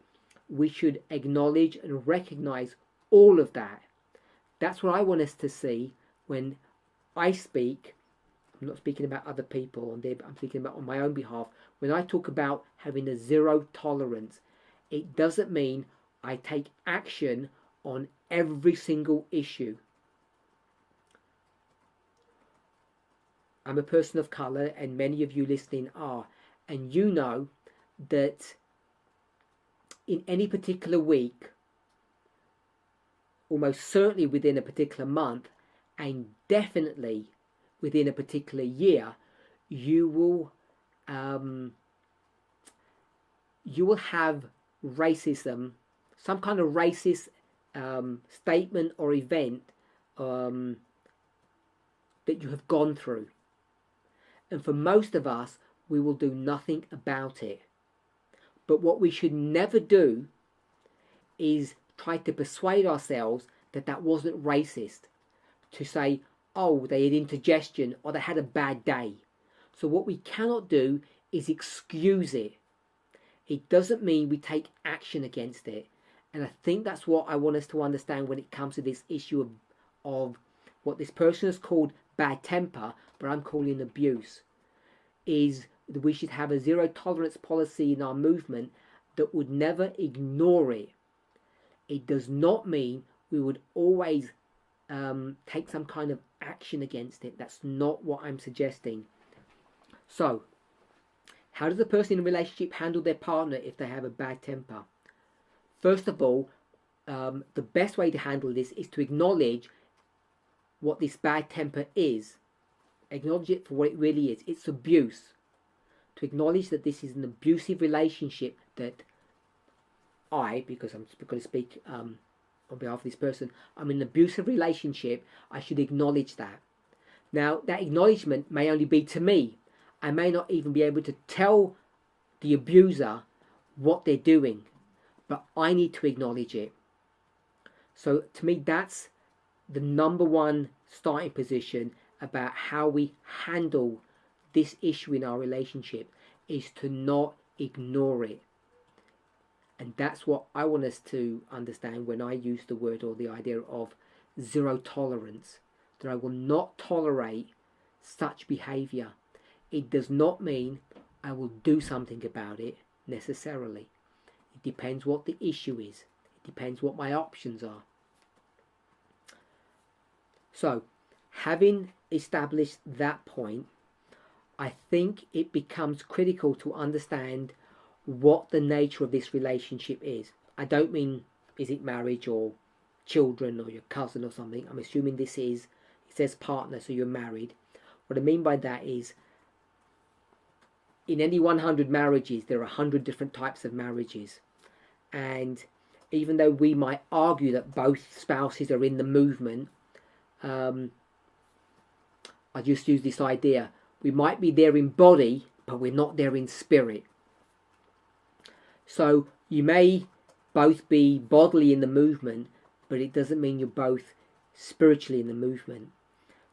we should acknowledge and recognize all of that. That's what I want us to see when I speak. I'm not speaking about other people, I'm speaking about on my own behalf. When I talk about having a zero tolerance, it doesn't mean I take action on every single issue. I'm a person of colour, and many of you listening are, and you know that in any particular week, almost certainly within a particular month, and definitely within a particular year, you will have racism, some kind of racist statement or event that you have gone through. And for most of us, we will do nothing about it. But what we should never do is try to persuade ourselves that that wasn't racist. To say, oh, they had indigestion or they had a bad day. So what we cannot do is excuse it. It doesn't mean we take action against it. And I think that's what I want us to understand when it comes to this issue of what this person has called bad temper, but I'm calling abuse, is that we should have a zero tolerance policy in our movement that would never ignore it. It does not mean we would always take some kind of action against it. That's not what I'm suggesting. So, how does the person in a relationship handle their partner if they have a bad temper? First of all, the best way to handle this is to acknowledge what this bad temper is. Acknowledge it for what it really is. It's abuse. To acknowledge that this is an abusive relationship, that because I'm going to speak on behalf of this person, I'm in an abusive relationship, I should acknowledge that. Now, that acknowledgement may only be to me. I may not even be able to tell the abuser what they're doing, but I need to acknowledge it. So to me, that's the number one starting position about how we handle this issue in our relationship, is to not ignore it. And that's what I want us to understand when I use the word or the idea of zero tolerance, that I will not tolerate such behavior. It does not mean I will do something about it necessarily. It depends what the issue is. It depends what my options are. So, having established that point, I think it becomes critical to understand what the nature of this relationship is. I don't mean, is it marriage or children or your cousin or something. I'm assuming this is, it says partner, so you're married. What I mean by that is, in any 100 marriages, there are 100 different types of marriages. And even though we might argue that both spouses are in the movement, I just use this idea. We might be there in body, but we're not there in spirit. So you may both be bodily in the movement, but it doesn't mean you're both spiritually in the movement.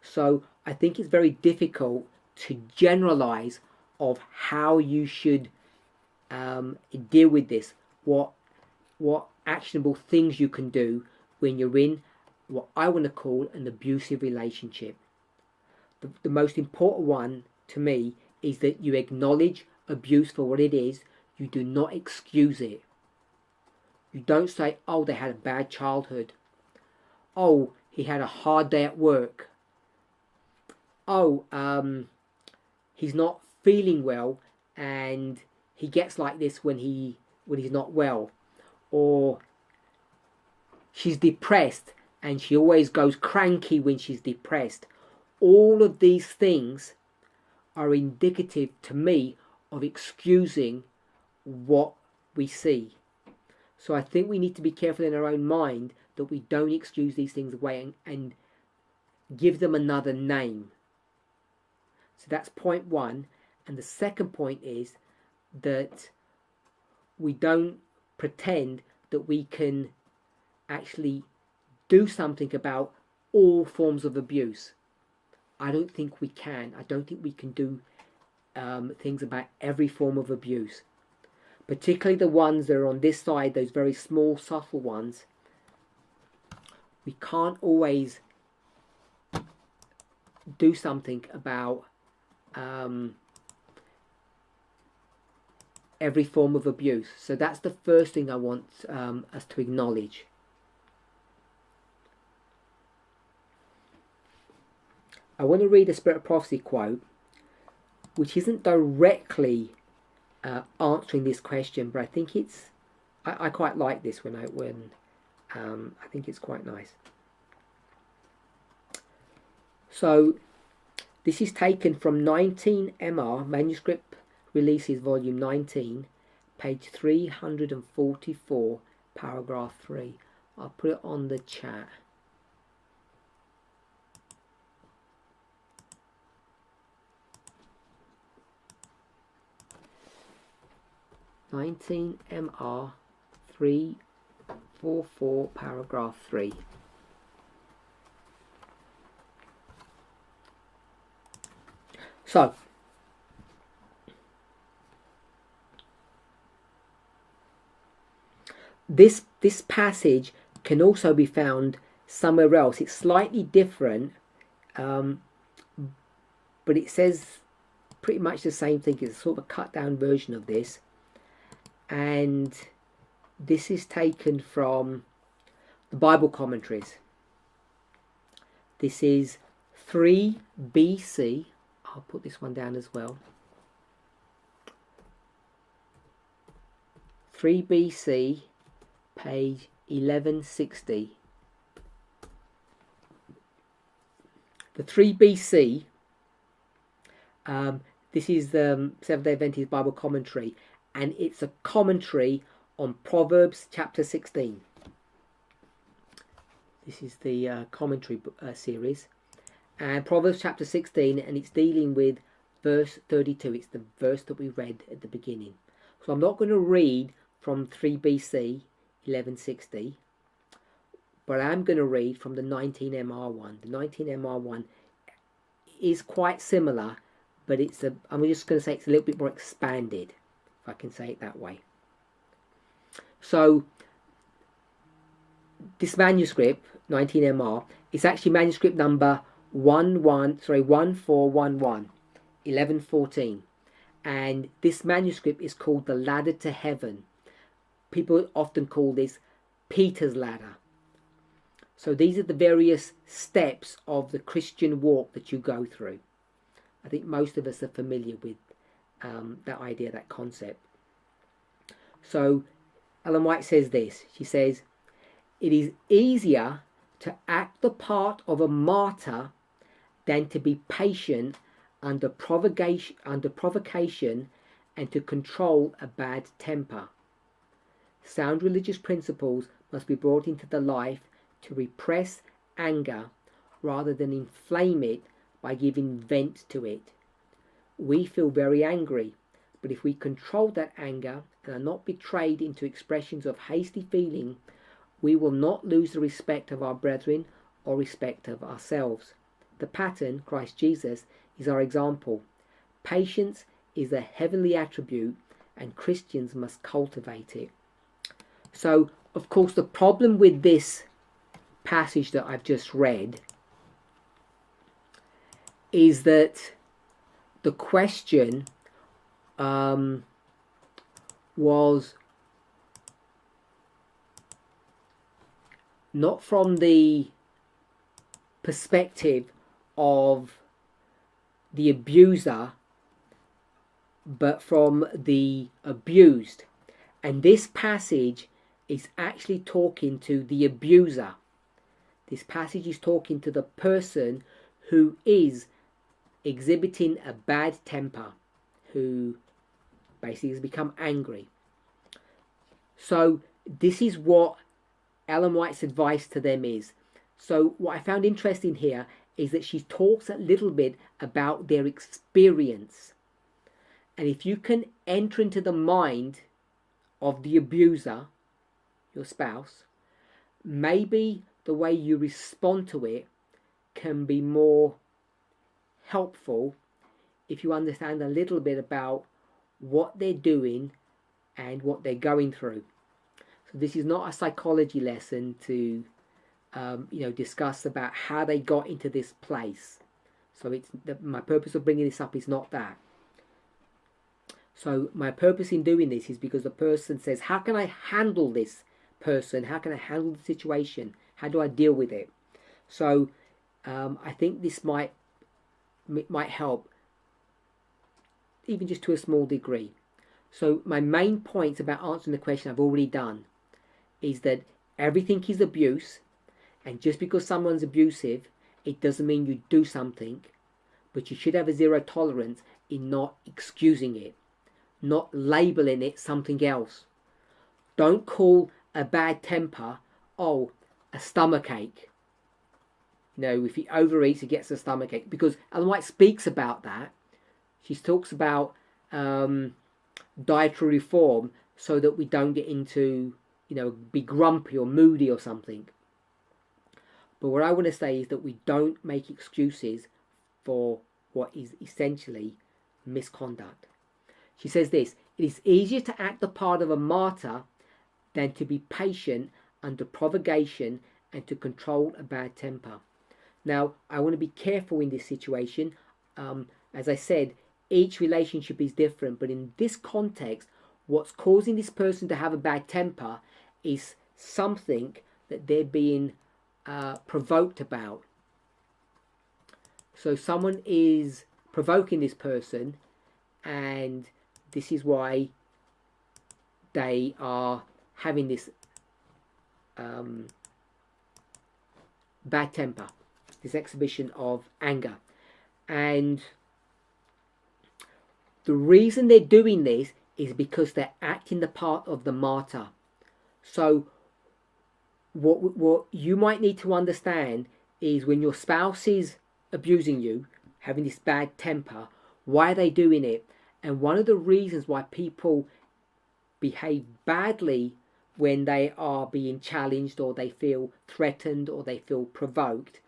So I think it's very difficult to generalize of how you should deal with this. What actionable things you can do when you're in what I want to call an abusive relationship. The most important one to me is that you acknowledge abuse for what it is. You do not excuse it. You don't say, oh, they had a bad childhood. Oh, he had a hard day at work. Oh, he's not feeling well and he gets like this when he's not well. Or she's depressed and she always goes cranky when she's depressed. All of these things are indicative to me of excusing what we see. So I think we need to be careful in our own mind that we don't excuse these things away and give them another name. So that's point one. And the second point is that we don't pretend that we can actually do something about all forms of abuse. I don't think we can. I don't think we can do things about every form of abuse. Particularly the ones that are on this side, those very small, subtle ones. We can't always do something about every form of abuse. So that's the first thing I want us to acknowledge. I want to read a Spirit of Prophecy quote, which isn't directly answering this question, but I think it's, I quite like this I think it's quite nice. So this is taken from 19 MR, Manuscript Releases, Volume 19, page 344, paragraph 3. I'll put it on the chat. (19 MR 344, paragraph 3). So, this passage can also be found somewhere else. It's slightly different, but it says pretty much the same thing. It's sort of a cut down version of this, and this is taken from the Bible commentaries. This is 3 BC. I'll put this one down as well. 3 BC, page 1160. The 3 BC, this is the Seventh-day Adventist Bible commentary, and it's a commentary on Proverbs chapter 16. This is the commentary series, and Proverbs chapter 16, and it's dealing with verse 32. It's the verse that we read at the beginning. So I'm not going to read from 3 BC 1160, but I'm going to read from the 19MR1. The 19MR1 is quite similar, but I'm just going to say it's a little bit more expanded, if I can say it that way. So this manuscript, 19MR, is actually manuscript number 1411, 1114. And this manuscript is called The Ladder to Heaven. People often call this Peter's Ladder. So these are the various steps of the Christian walk that you go through. I think most of us are familiar with that idea, that concept. So Ellen White says this. She says, "It is easier to act the part of a martyr than to be patient under provocation and to control a bad temper. Sound religious principles must be brought into the life to repress anger rather than inflame it by giving vent to it. We feel very angry, but if we control that anger and are not betrayed into expressions of hasty feeling, we will not lose the respect of our brethren or respect of ourselves. The pattern, Christ Jesus, is our example. Patience is a heavenly attribute, and Christians must cultivate it." So, of course, the problem with this passage that I've just read is that the question was not from the perspective of the abuser, but from the abused. And this passage is actually talking to the abuser. This passage is talking to the person who is exhibiting a bad temper, who basically has become angry. So this is what Ellen White's advice to them is. So what I found interesting here is that she talks a little bit about their experience. And if you can enter into the mind of the abuser, your spouse, maybe the way you respond to it can be more helpful if you understand a little bit about what they're doing and what they're going through. So this is not a psychology lesson to discuss about how they got into this place. So my purpose of bringing this up is not that. So my purpose in doing this is because the person says, how can I handle this person? How can I handle the situation? How do I deal with it? So I think this might help, even just to a small degree. So my main points about answering the question I've already done is that everything is abuse, and just because someone's abusive, it doesn't mean you do something, but you should have a zero tolerance in not excusing it, not labeling it something else. Don't call a bad temper, a stomachache. If he overeats, he gets a stomachache. Because Ellen White speaks about that. She talks about dietary reform so that we don't get into, be grumpy or moody or something. But what I want to say is that we don't make excuses for what is essentially misconduct. She says this: it is easier to act the part of a martyr than to be patient under provocation and to control a bad temper. Now, I want to be careful in this situation. As I said, each relationship is different, but in this context, what's causing this person to have a bad temper is something that they're being provoked about. So someone is provoking this person, and this is why they are having this bad temper, this exhibition of anger. And the reason they're doing this is because they're acting the part of the martyr. So what you might need to understand is when your spouse is abusing you, having this bad temper, why are they doing it? And one of the reasons why people behave badly when they are being challenged, or they feel threatened, or they feel provoked,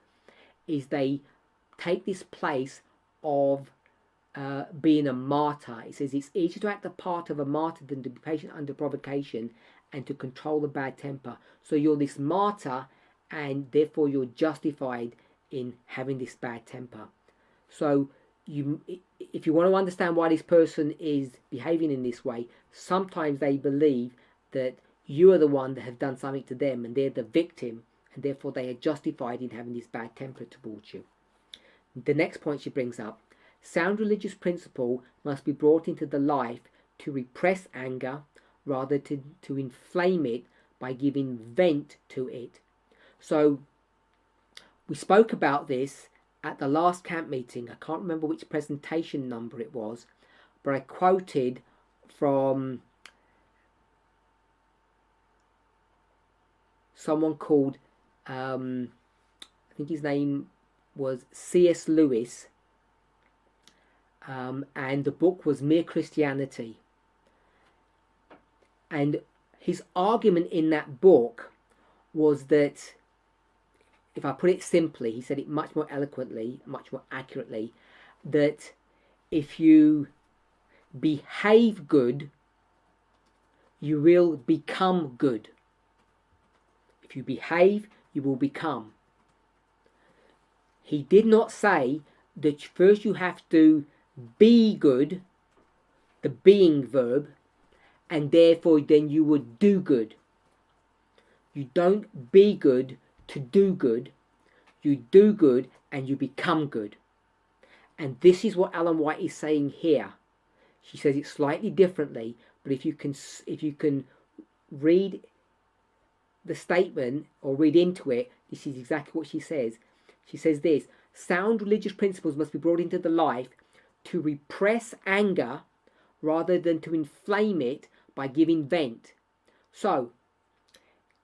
is they take this place of being a martyr. It says it's easier to act the part of a martyr than to be patient under provocation and to control a bad temper. So you're this martyr, and therefore you're justified in having this bad temper. So if you want to understand why this person is behaving in this way, sometimes they believe that you are the one that has done something to them and they're the victim, and therefore they are justified in having this bad temper towards you. The next point she brings up: sound religious principle must be brought into the life to repress anger rather to inflame it by giving vent to it. So we spoke about this at the last camp meeting. I can't remember which presentation number it was, but I quoted from someone called, I think his name was C.S. Lewis, and the book was Mere Christianity. And his argument in that book was that, if I put it simply, he said it much more eloquently, much more accurately, that if you behave good, you will become good. If you behave, you will become. He did not say that first you have to be good, the being verb, and therefore then you would do good. You don't be good to do good. You do good and you become good. And this is what Ellen White is saying here. She says it slightly differently, but if you can read the statement or read into it, this is exactly what she says. She says this: sound religious principles must be brought into the life to repress anger rather than to inflame it by giving vent. So,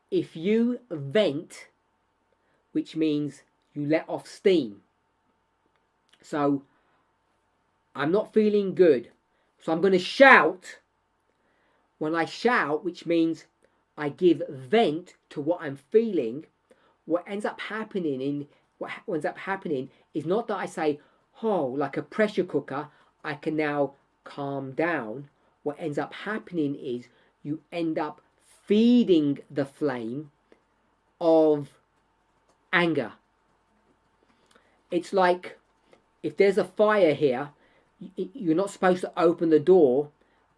if you vent, which means you let off steam. So, I'm not feeling good, so I'm going to shout. When I shout, which means I give vent to what I'm feeling, what ends up happening is not that I say, oh, like a pressure cooker, I can now calm down. What ends up happening is you end up feeding the flame of anger. It's like if there's a fire here, you're not supposed to open the door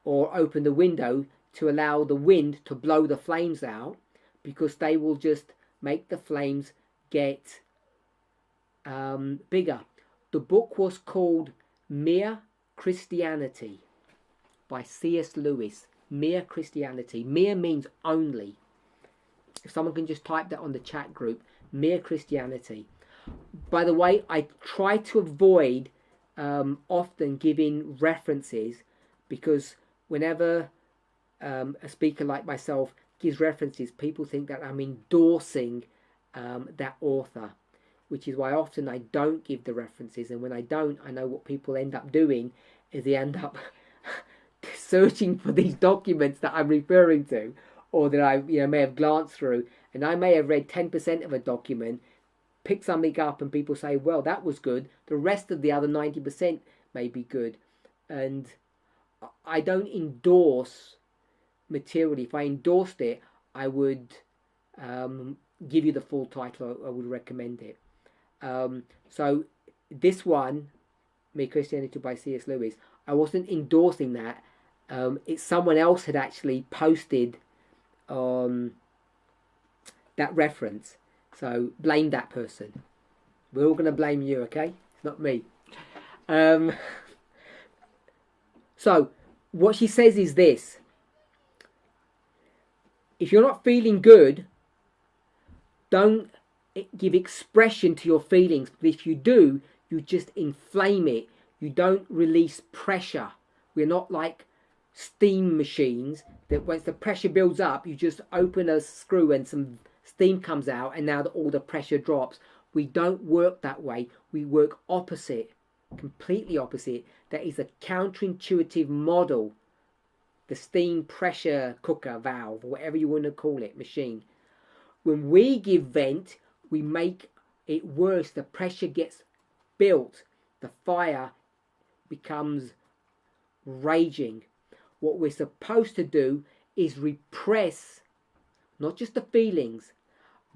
or open the window to allow the wind to blow the flames out, because they will just make the flames get bigger. The book was called Mere Christianity by C.S. Lewis. Mere Christianity. Mere means only. If someone can just type that on the chat group, Mere Christianity. By the way, I try to avoid often giving references, because whenever a speaker like myself gives references, people think that I'm endorsing that author, which is why often I don't give the references. And when I don't, I know what people end up doing is they end up searching for these documents that I'm referring to, or that I may have glanced through, and I may have read 10% of a document, pick something up and people say, well, that was good, the rest of the other 90% may be good. And I don't endorse materially. If I endorsed it, I would give you the full title. I would recommend it. So this one, Mere Christianity by C.S. Lewis, I wasn't endorsing that. It's someone else had actually posted that reference. So blame that person. We're all going to blame you, okay? It's not me. So what she says is this. If you're not feeling good, don't give expression to your feelings. But if you do, you just inflame it. You don't release pressure. We're not like steam machines that once the pressure builds up, you just open a screw and some steam comes out and now all the pressure drops. We don't work that way. We work opposite, completely opposite. That is a counterintuitive model. The steam pressure cooker valve, or whatever you want to call it, machine. When we give vent, we make it worse. The pressure gets built. The fire becomes raging. What we're supposed to do is repress not just the feelings,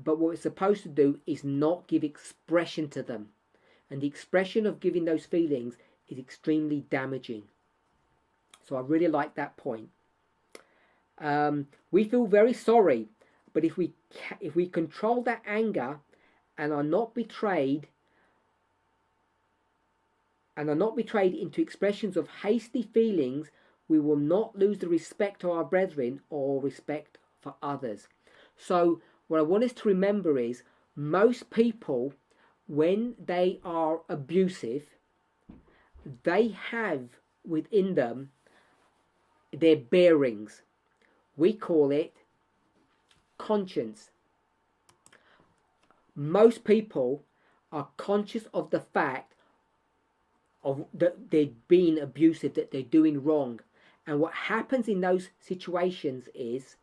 but what we're supposed to do is not give expression to them. And the expression of giving those feelings is extremely damaging. So I really like that point. We feel very sorry, but if we control that anger and are not betrayed into expressions of hasty feelings, we will not lose the respect of our brethren or respect for others. So what I want us to remember is most people, when they are abusive, they have within them their bearings. We call it conscience. Most people are conscious of the fact of that they're being abusive, that they're doing wrong. And what happens in those situations is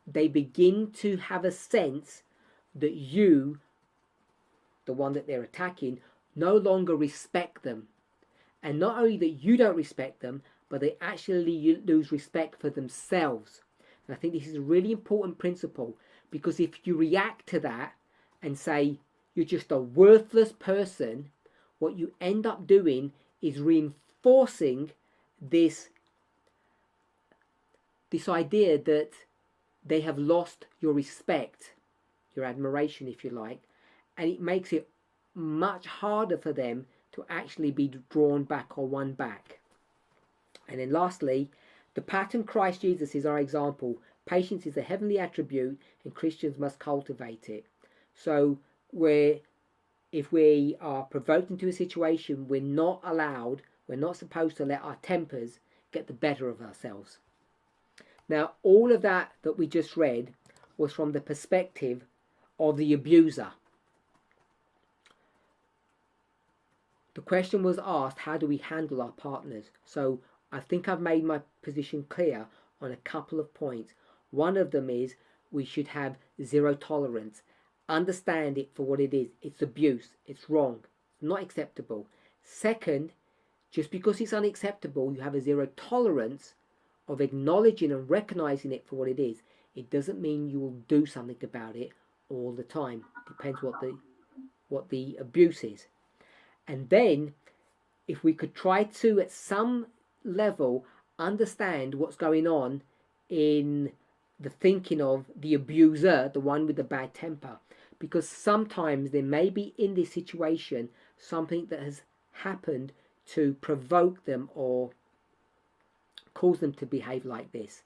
they begin to have a sense that you, the one that they're attacking, no longer respect them. And not only that you don't respect them, but they actually lose respect for themselves. And I think this is a really important principle, because if you react to that and say you're just a worthless person, what you end up doing is reinforcing this idea that they have lost your respect, your admiration, if you like, and it makes it much harder for them to actually be drawn back or won back. And then lastly, the pattern Christ Jesus is our example. Patience is a heavenly attribute and Christians must cultivate it. So if we are provoked into a situation, we're not supposed to let our tempers get the better of ourselves. Now, all of that we just read was from the perspective of the abuser. The question was asked, how do we handle our partners? So I think I've made my position clear on a couple of points. One of them is we should have zero tolerance. Understand it for what it is. It's abuse. It's wrong. It's not acceptable. Second, just because it's unacceptable, you have a zero tolerance of acknowledging and recognizing it for what it is. It doesn't mean you will do something about it all the time. Depends what the abuse is. And then, if we could try to, at some level, understand what's going on in the thinking of the abuser, the one with the bad temper, because sometimes there may be in this situation something that has happened to provoke them or cause them to behave like this.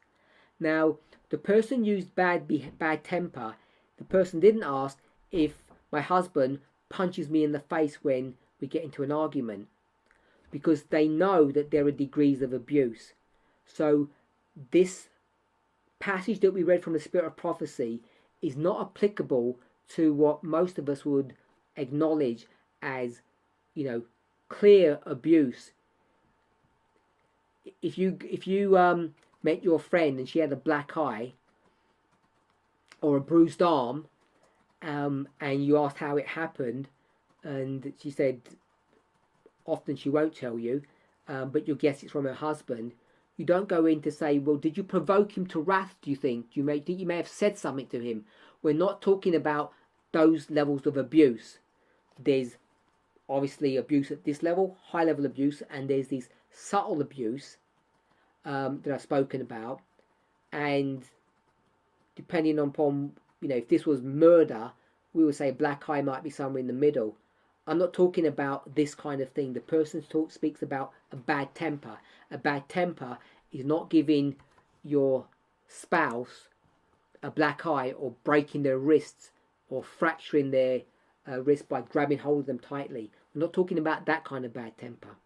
Now, the person used bad temper. The person didn't ask if my husband punches me in the face when we get into an argument, because they know that there are degrees of abuse. So this passage that we read from the Spirit of Prophecy is not applicable to what most of us would acknowledge as, clear abuse. If you met your friend and she had a black eye or a bruised arm, and you asked how it happened, and she said often she won't tell you, but you'll guess it's from her husband. You don't go in to say, well, did you provoke him to wrath, do you think? You may have said something to him. We're not talking about those levels of abuse. There's obviously abuse at this level, high level abuse, and there's this subtle abuse that I've spoken about. And depending upon, if this was murder, we would say black eye might be somewhere in the middle. I'm not talking about this kind of thing. The person speaks about a bad temper. A bad temper is not giving your spouse a black eye or breaking their wrists or fracturing their wrist by grabbing hold of them tightly. I'm not talking about that kind of bad temper.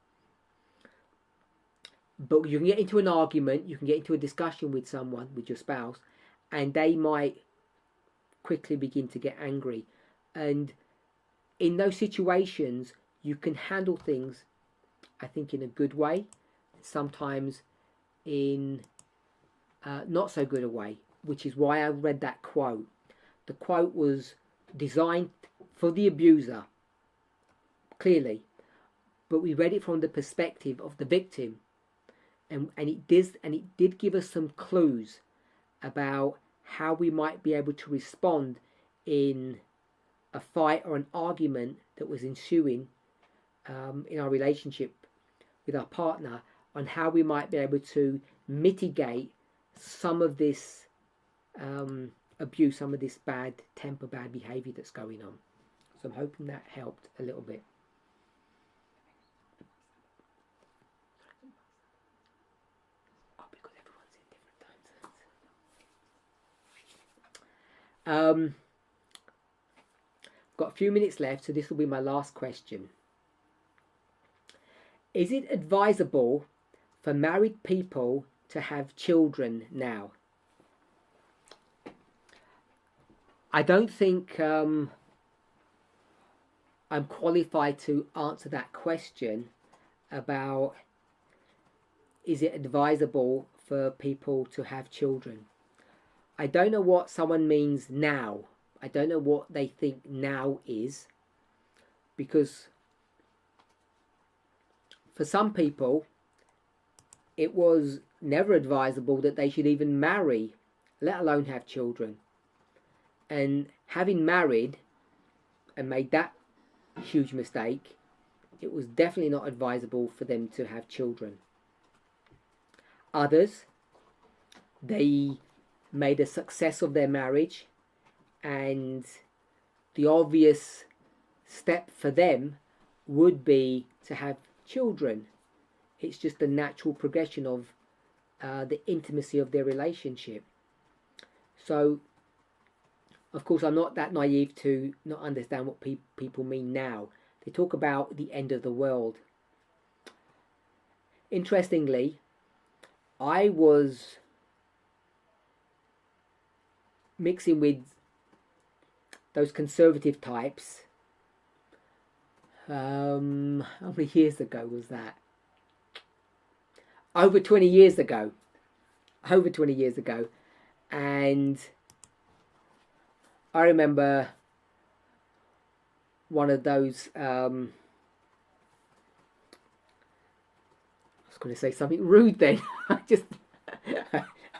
But you can get into an argument, you can get into a discussion with someone, with your spouse, and they might quickly begin to get angry. And in those situations, you can handle things, I think, in a good way, sometimes in not so good a way, which is why I read that quote. The quote was designed for the abuser, clearly, but we read it from the perspective of the victim, and it did give us some clues about how we might be able to respond in a fight or an argument that was ensuing in our relationship with our partner, on how we might be able to mitigate some of this abuse, some of this bad temper, bad behaviour that's going on. So I'm hoping that helped a little bit. Oh, because everyone's in different time zones. Got a few minutes left, so this will be my last question. Is it advisable for married people to have children now? I don't think I'm qualified to answer that question about is it advisable for people to have children. I don't know what someone means now. I don't know what they think now is, because for some people it was never advisable that they should even marry, let alone have children. And having married and made that huge mistake, it was definitely not advisable for them to have children. Others, they made a success of their marriage, and the obvious step for them would be to have children. It's just the natural progression of the intimacy of their relationship. So, of course, I'm not that naive to not understand what people mean now. They talk about the end of the world. Interestingly, I was mixing with those conservative types. How many years ago was that? Over 20 years ago. And I remember one of those, I was going to say something rude then. I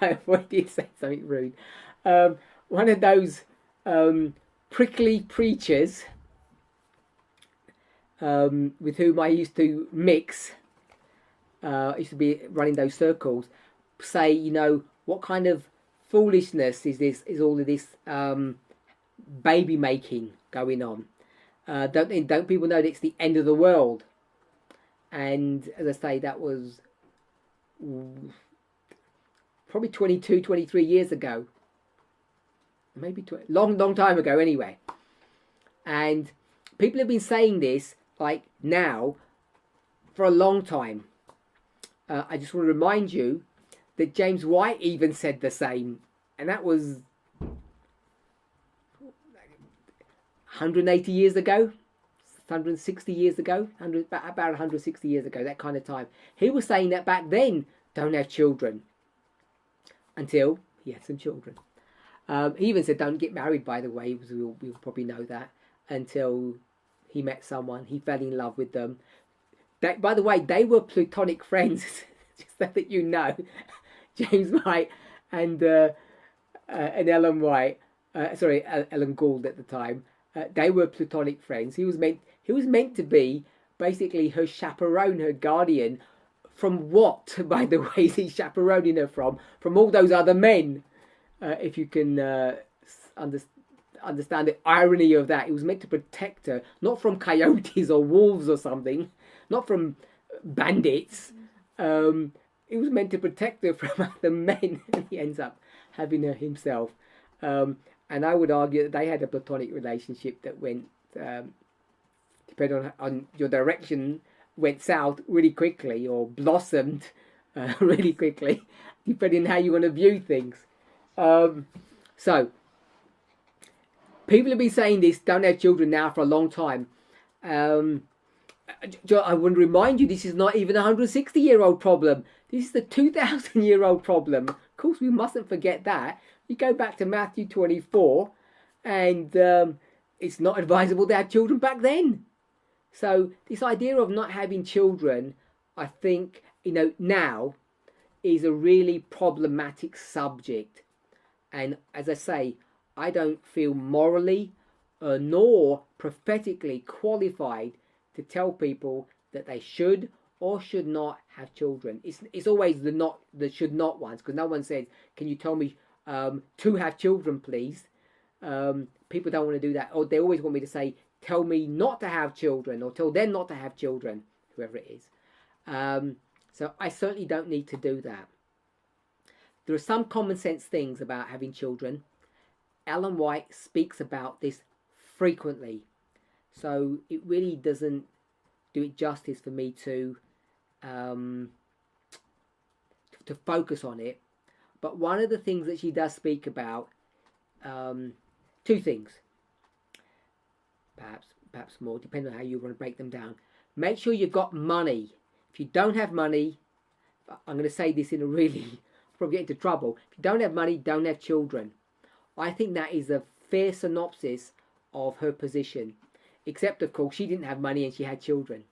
avoided saying something rude. One of those prickly preachers with whom I used to mix, I used to be running those circles, say, what kind of foolishness is this? Is all of this baby making going on? Don't people know that it's the end of the world? And as I say, that was probably 22, 23 years ago. Maybe long time ago anyway. And people have been saying this like now for a long time. I just want to remind you that James White even said the same, and that was 180 years ago, 160 years ago, about 160 years ago, that kind of time. He was saying that back then, don't have children, until he had some children. He even said, "Don't get married." By the way, because we'll probably know that until he met someone, he fell in love with them. By the way, they were platonic friends. Just so that you know, James White and Ellen White, Ellen Gould at the time, they were platonic friends. He was meant to be basically her chaperone, her guardian. From what, by the way, is he chaperoning her from? From all those other men. If you can understand the irony of that. He was meant to protect her, not from coyotes or wolves or something, not from bandits. He was meant to protect her from other men, and he ends up having her himself. And I would argue that they had a platonic relationship that went, depending on your direction, went south really quickly or blossomed really quickly, depending on how you want to view things. So, people have been saying this, don't have children now for a long time. I want to remind you, this is not even a 160-year-old problem. This is the 2,000-year-old problem. Of course, we mustn't forget that. You go back to Matthew 24, and it's not advisable to have children back then. So this idea of not having children, I think, now is a really problematic subject. And as I say, I don't feel morally nor prophetically qualified to tell people that they should or should not have children. It's always the should not ones, because no one says, can you tell me to have children, please? People don't want to do that. Or they always want me to say, tell me not to have children, or tell them not to have children, whoever it is. So I certainly don't need to do that. There are some common sense things about having children. Ellen White speaks about this frequently. So it really doesn't do it justice for me to focus on it. But one of the things that she does speak about, two things, perhaps more, depending on how you want to break them down. Make sure you've got money. If you don't have money, I'm going to say this in a really, probably get into trouble. If you don't have money, don't have children. I think that is a fair synopsis of her position. Except, of course, she didn't have money and she had children.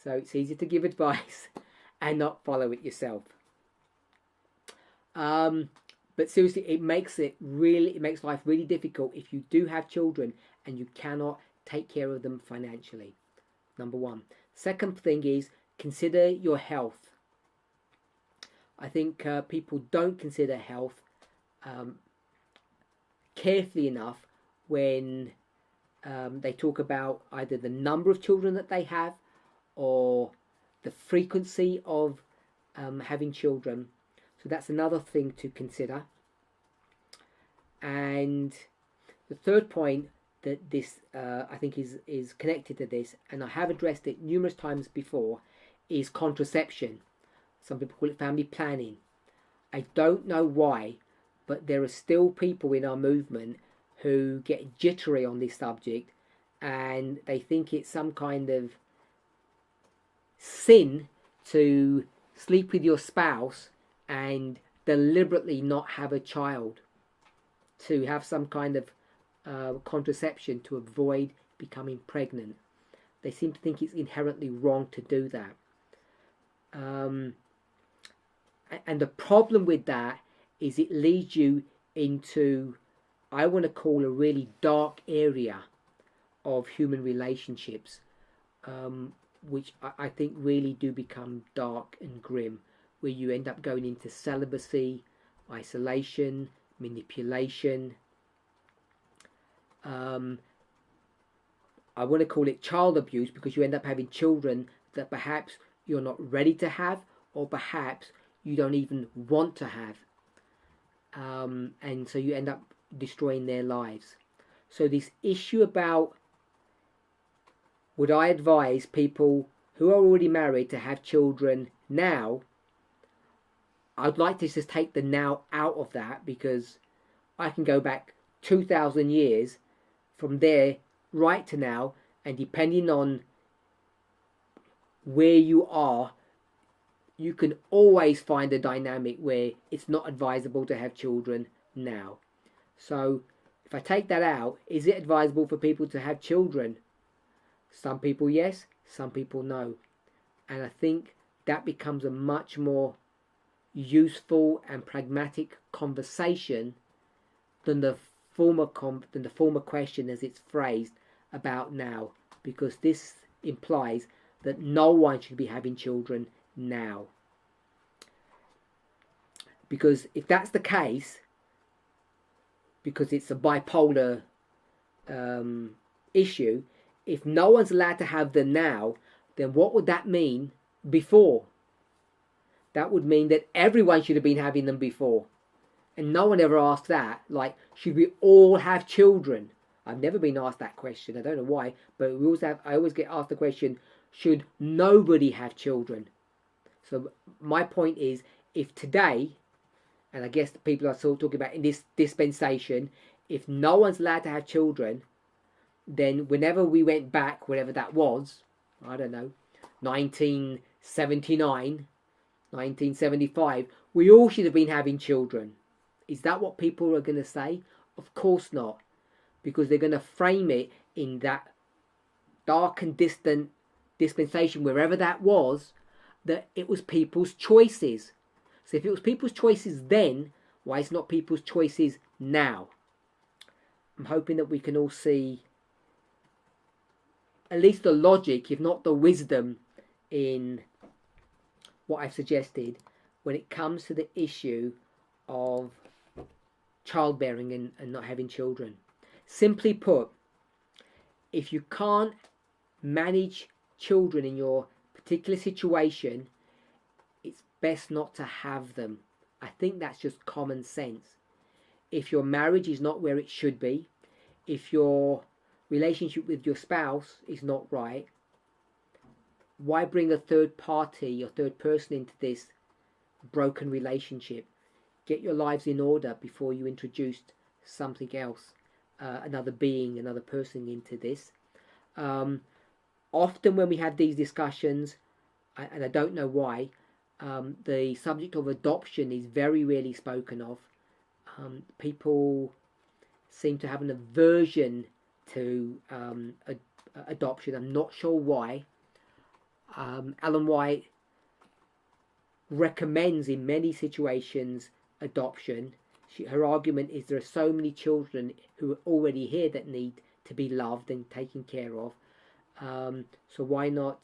So it's easy to give advice and not follow it yourself. But seriously, it makes life really difficult if you do have children and you cannot take care of them financially. Number one. Second thing is, consider your health. I think people don't consider health carefully enough when they talk about either the number of children that they have or the frequency of having children. So that's another thing to consider. And the third point that this I think is connected to this, and I have addressed it numerous times before, is contraception. Some people call it family planning. I don't know why, but there are still people in our movement who get jittery on this subject, and they think it's some kind of sin to sleep with your spouse and deliberately not have a child, to have some kind of contraception to avoid becoming pregnant. They seem to think it's inherently wrong to do that. And the problem with that is it leads you into, I want to call, a really dark area of human relationships, which I think really do become dark and grim, where you end up going into celibacy, isolation, manipulation. I want to call it child abuse, because you end up having children that perhaps you're not ready to have, or perhaps you don't even want to have. And so you end up destroying their lives. So this issue about, would I advise people who are already married to have children now, I'd like to just take the now out of that, because I can go back 2,000 years from there right to now, and depending on where you are, you can always find a dynamic where it's not advisable to have children now. So if I take that out, is it advisable for people to have children? Some people yes, some people no. And I think that becomes a much more useful and pragmatic conversation than the former question as it's phrased about now, because this implies that no one should be having children now. Because if that's the case, because it's a bipolar issue, if no one's allowed to have them now, then what would that mean before? That would mean that everyone should have been having them before. And no one ever asked that, like, should we all have children? I've never been asked that question. I don't know why, but I always get asked the question, should nobody have children? So my point is, if today, and I guess the people are still talking about in this dispensation, if no one's allowed to have children, then whenever we went back, whatever that was, I don't know, 1979, 1975, we all should have been having children. Is that what people are going to say? Of course not, because they're going to frame it in that dark and distant dispensation, wherever that was, that it was people's choices. So if it was people's choices then, why is it not people's choices now? I'm hoping that we can all see at least the logic, if not the wisdom, in what I've suggested when it comes to the issue of childbearing and not having children. Simply put, if you can't manage children in your particular situation, it's best not to have them. I think that's just common sense. If your marriage is not where it should be, if your relationship with your spouse is not right, why bring a third party or third person into this broken relationship? Get your lives in order before you introduce something else, another being, another person into this. Often when we have these discussions, and I don't know why, the subject of adoption is very rarely spoken of. People seem to have an aversion to adoption. I'm not sure why. Ellen White recommends in many situations adoption. Her argument is there are so many children who are already here that need to be loved and taken care of. So why not,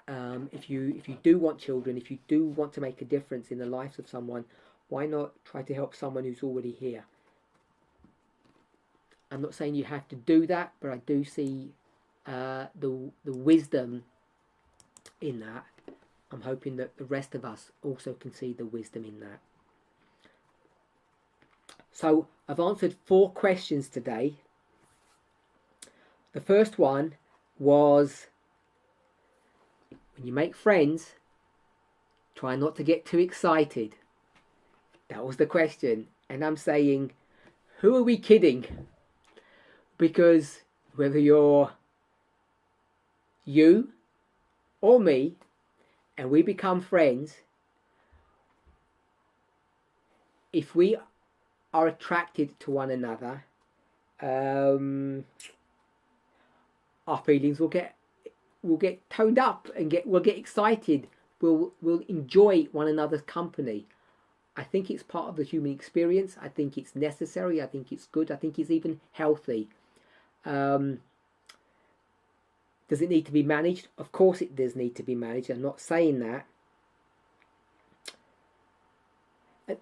if you do want children, if you do want to make a difference in the lives of someone, why not try to help someone who's already here? I'm not saying you have to do that, but I do see the wisdom in that. I'm hoping that the rest of us also can see the wisdom in that. So I've answered 4 questions today. The first one was, when you make friends, try not to get too excited. That was the question. And I'm saying, who are we kidding? Because whether you're you or me, and we become friends, if we are attracted to one another, our feelings will get toned up and we'll get excited. We'll enjoy one another's company. I think it's part of the human experience. I think it's necessary. I think it's good. I think it's even healthy. Does it need to be managed? Of course it does need to be managed. I'm not saying that.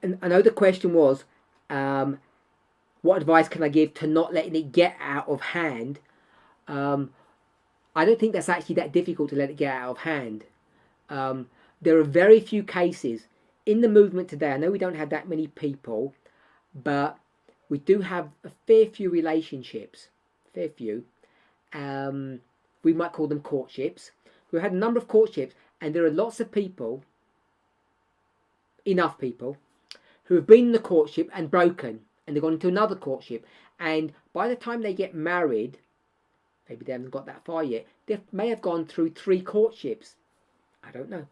And I know the question was, what advice can I give to not letting it get out of hand? I don't think that's actually that difficult to let it get out of hand. There are very few cases in the movement today. I know we don't have that many people, but we do have a fair few relationships. Fair few. We might call them courtships. We've had a number of courtships, and there are lots of people, enough people, who have been in the courtship and broken, and they've gone into another courtship. And by the time they get married, maybe they haven't got that far yet, they may have gone through 3 courtships. I don't know.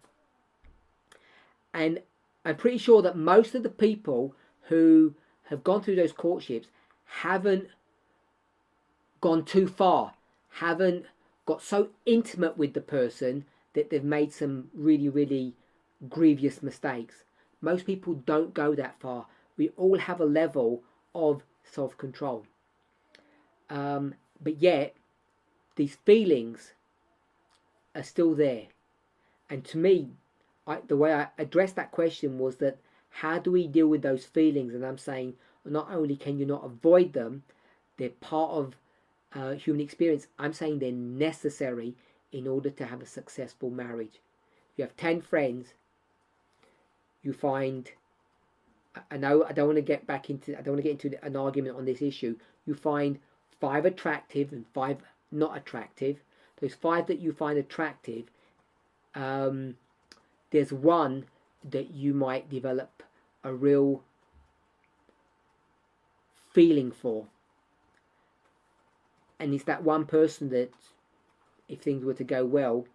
And I'm pretty sure that most of the people who have gone through those courtships haven't gone too far, haven't got so intimate with the person that they've made some really, really grievous mistakes. Most people don't go that far. We all have a level of self-control. But yet, these feelings are still there. And to me, the way I addressed that question was that, how do we deal with those feelings? And I'm saying, not only can you not avoid them, they're part of human experience. I'm saying they're necessary in order to have a successful marriage. You have 10 friends, you find, I know I don't want to get into an argument on this issue. You find 5 attractive and 5 not attractive. Those 5 that you find attractive, there's one that you might develop a real feeling for. And it's that one person that, if things were to go well,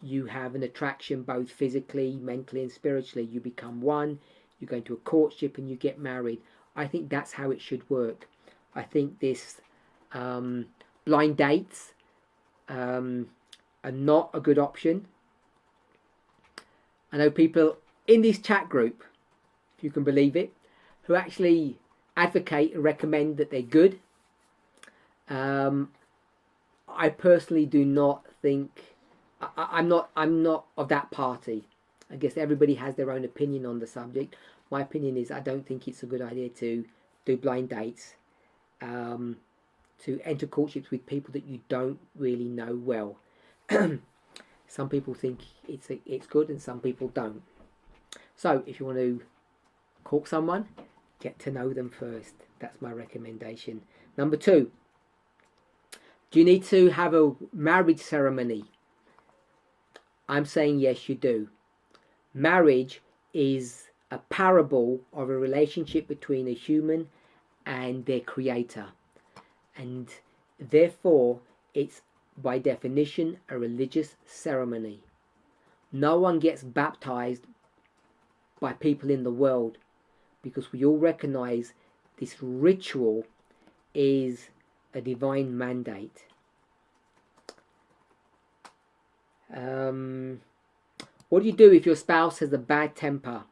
you have an attraction both physically, mentally and spiritually. You become one, you go into a courtship and you get married. I think that's how it should work. I think this blind dates are not a good option. I know people in this chat group, if you can believe it, who actually advocate and recommend that they're good. I personally do not think, I'm not of that party. I guess everybody has their own opinion on the subject. My opinion is, I don't think it's a good idea to do blind dates, to enter courtships with people that you don't really know well. Some people think it's good and some people don't. So if you want to court someone, get to know them first. That's my recommendation. Number 2, do you need to have a marriage ceremony? I'm saying yes, you do. Marriage is a parable of a relationship between a human and their creator. And therefore, it's by definition a religious ceremony. No one gets baptized by people in the world, because we all recognize this ritual is a divine mandate. What do you do if your spouse has a bad temper?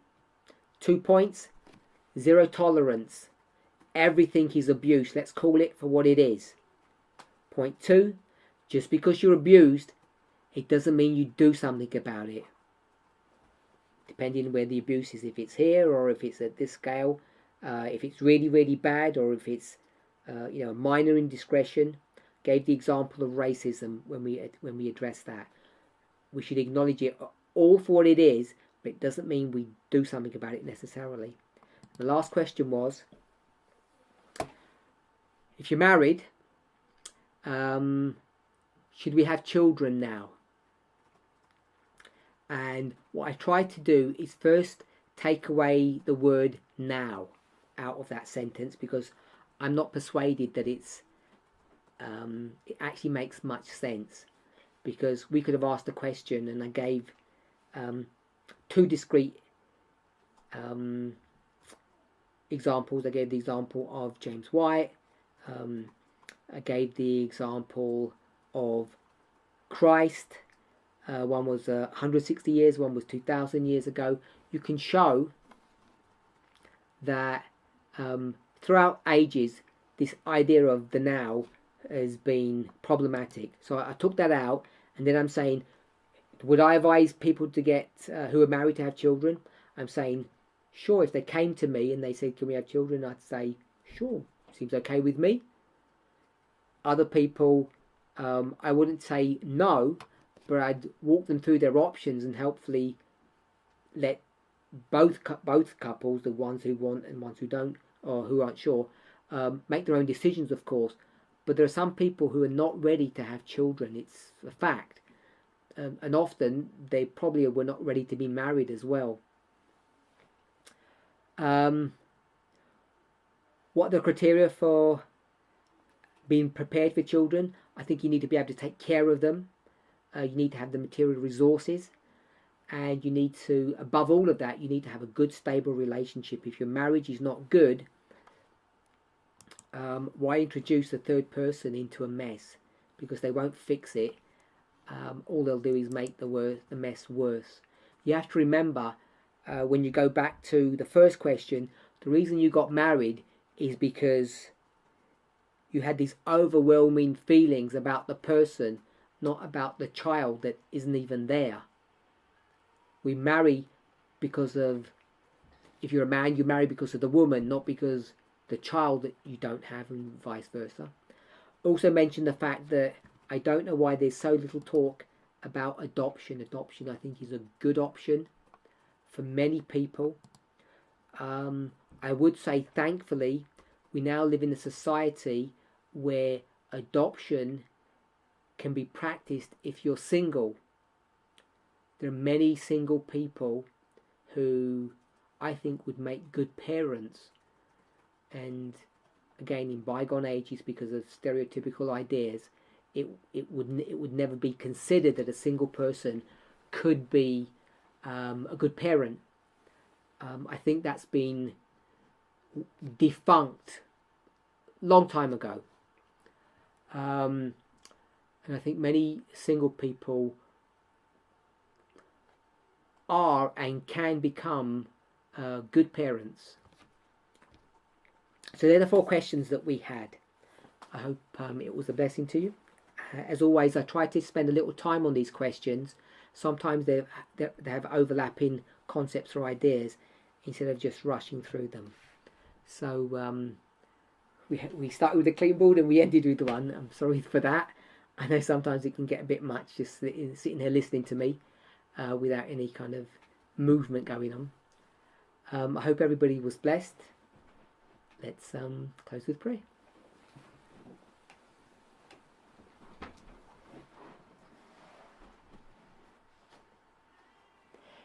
2 points, 0 tolerance. Everything is abuse. Let's call it for what it is. Point 2, just because you're abused, it doesn't mean you do something about it. Depending on where the abuse is, if it's here or if it's at this scale, if it's really, really bad, or if it's minor indiscretion. Gave the example of racism when we address that. We should acknowledge it all for what it is, but it doesn't mean we do something about it necessarily. The last question was, if you're married, should we have children now? And what I tried to do is first take away the word now out of that sentence, because I'm not persuaded that it actually makes much sense. Because we could have asked a question, and I gave 2 discrete examples. I gave the example of James White. I gave the example of Christ. One was 160 years, one was 2,000 years ago. You can show that throughout ages, this idea of the now has been problematic. So I took that out, and then I'm saying, would I advise people to get who are married to have children? I'm saying, sure. If they came to me and they said, can we have children? I'd say, sure, seems okay with me. Other people, I wouldn't say no, but I'd walk them through their options and hopefully let both couples, the ones who want and ones who don't, or who aren't sure, make their own decisions, of course. But there are some people who are not ready to have children. It's a fact. And often they probably were not ready to be married as well. What are the criteria for being prepared for children? I think you need to be able to take care of them. You need to have the material resources. And you need to, above all of that, you need to have a good, stable relationship. If your marriage is not good, why introduce a third person into a mess? Because they won't fix it. All they'll do is make the mess worse. You have to remember, when you go back to the first question, the reason you got married is because you had these overwhelming feelings about the person, not about the child that isn't even there. We marry because of, if you're a man, you marry because of the woman, not because the child that you don't have, and vice versa. Also mention the fact that I don't know why there's so little talk about adoption. Adoption, I think, is a good option for many people. I would say, thankfully, we now live in a society where adoption can be practiced if you're single. There are many single people who I think would make good parents. And again, in bygone ages, because of stereotypical ideas, it would never be considered that a single person could be a good parent. I think that's been defunct long time ago. And I think many single people are and can become good parents. So they're the 4 questions that we had. I hope it was a blessing to you. As always, I try to spend a little time on these questions. Sometimes they have overlapping concepts or ideas instead of just rushing through them. So we started with a clean board and we ended with one. I'm sorry for that. I know sometimes it can get a bit much just sitting here listening to me without any kind of movement going on. I hope everybody was blessed. Let's close with prayer.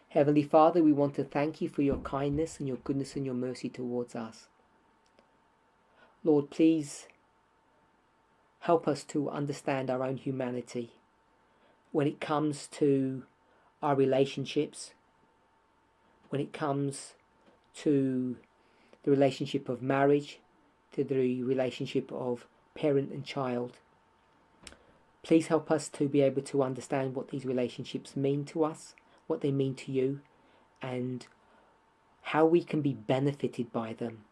Heavenly Father, we want to thank you for your kindness and your goodness and your mercy towards us. Lord, please help us to understand our own humanity when it comes to our relationships, when it comes to the relationship of marriage, to the relationship of parent and child. Please help us to be able to understand what these relationships mean to us, what they mean to you, and how we can be benefited by them.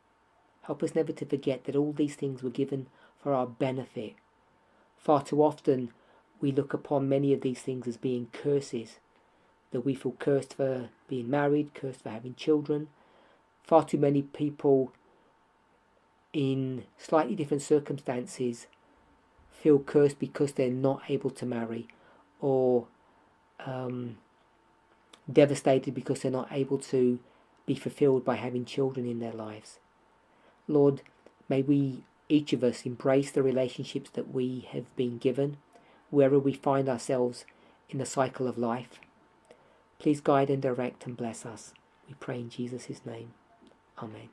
Help us never to forget that all these things were given for our benefit. Far too often we look upon many of these things as being curses, that we feel cursed for being married, cursed for having children. Far too many people in slightly different circumstances feel cursed because they're not able to marry, or devastated because they're not able to be fulfilled by having children in their lives. Lord, may we, each of us, embrace the relationships that we have been given, wherever we find ourselves in the cycle of life. Please guide and direct and bless us. We pray in Jesus' name. Amen.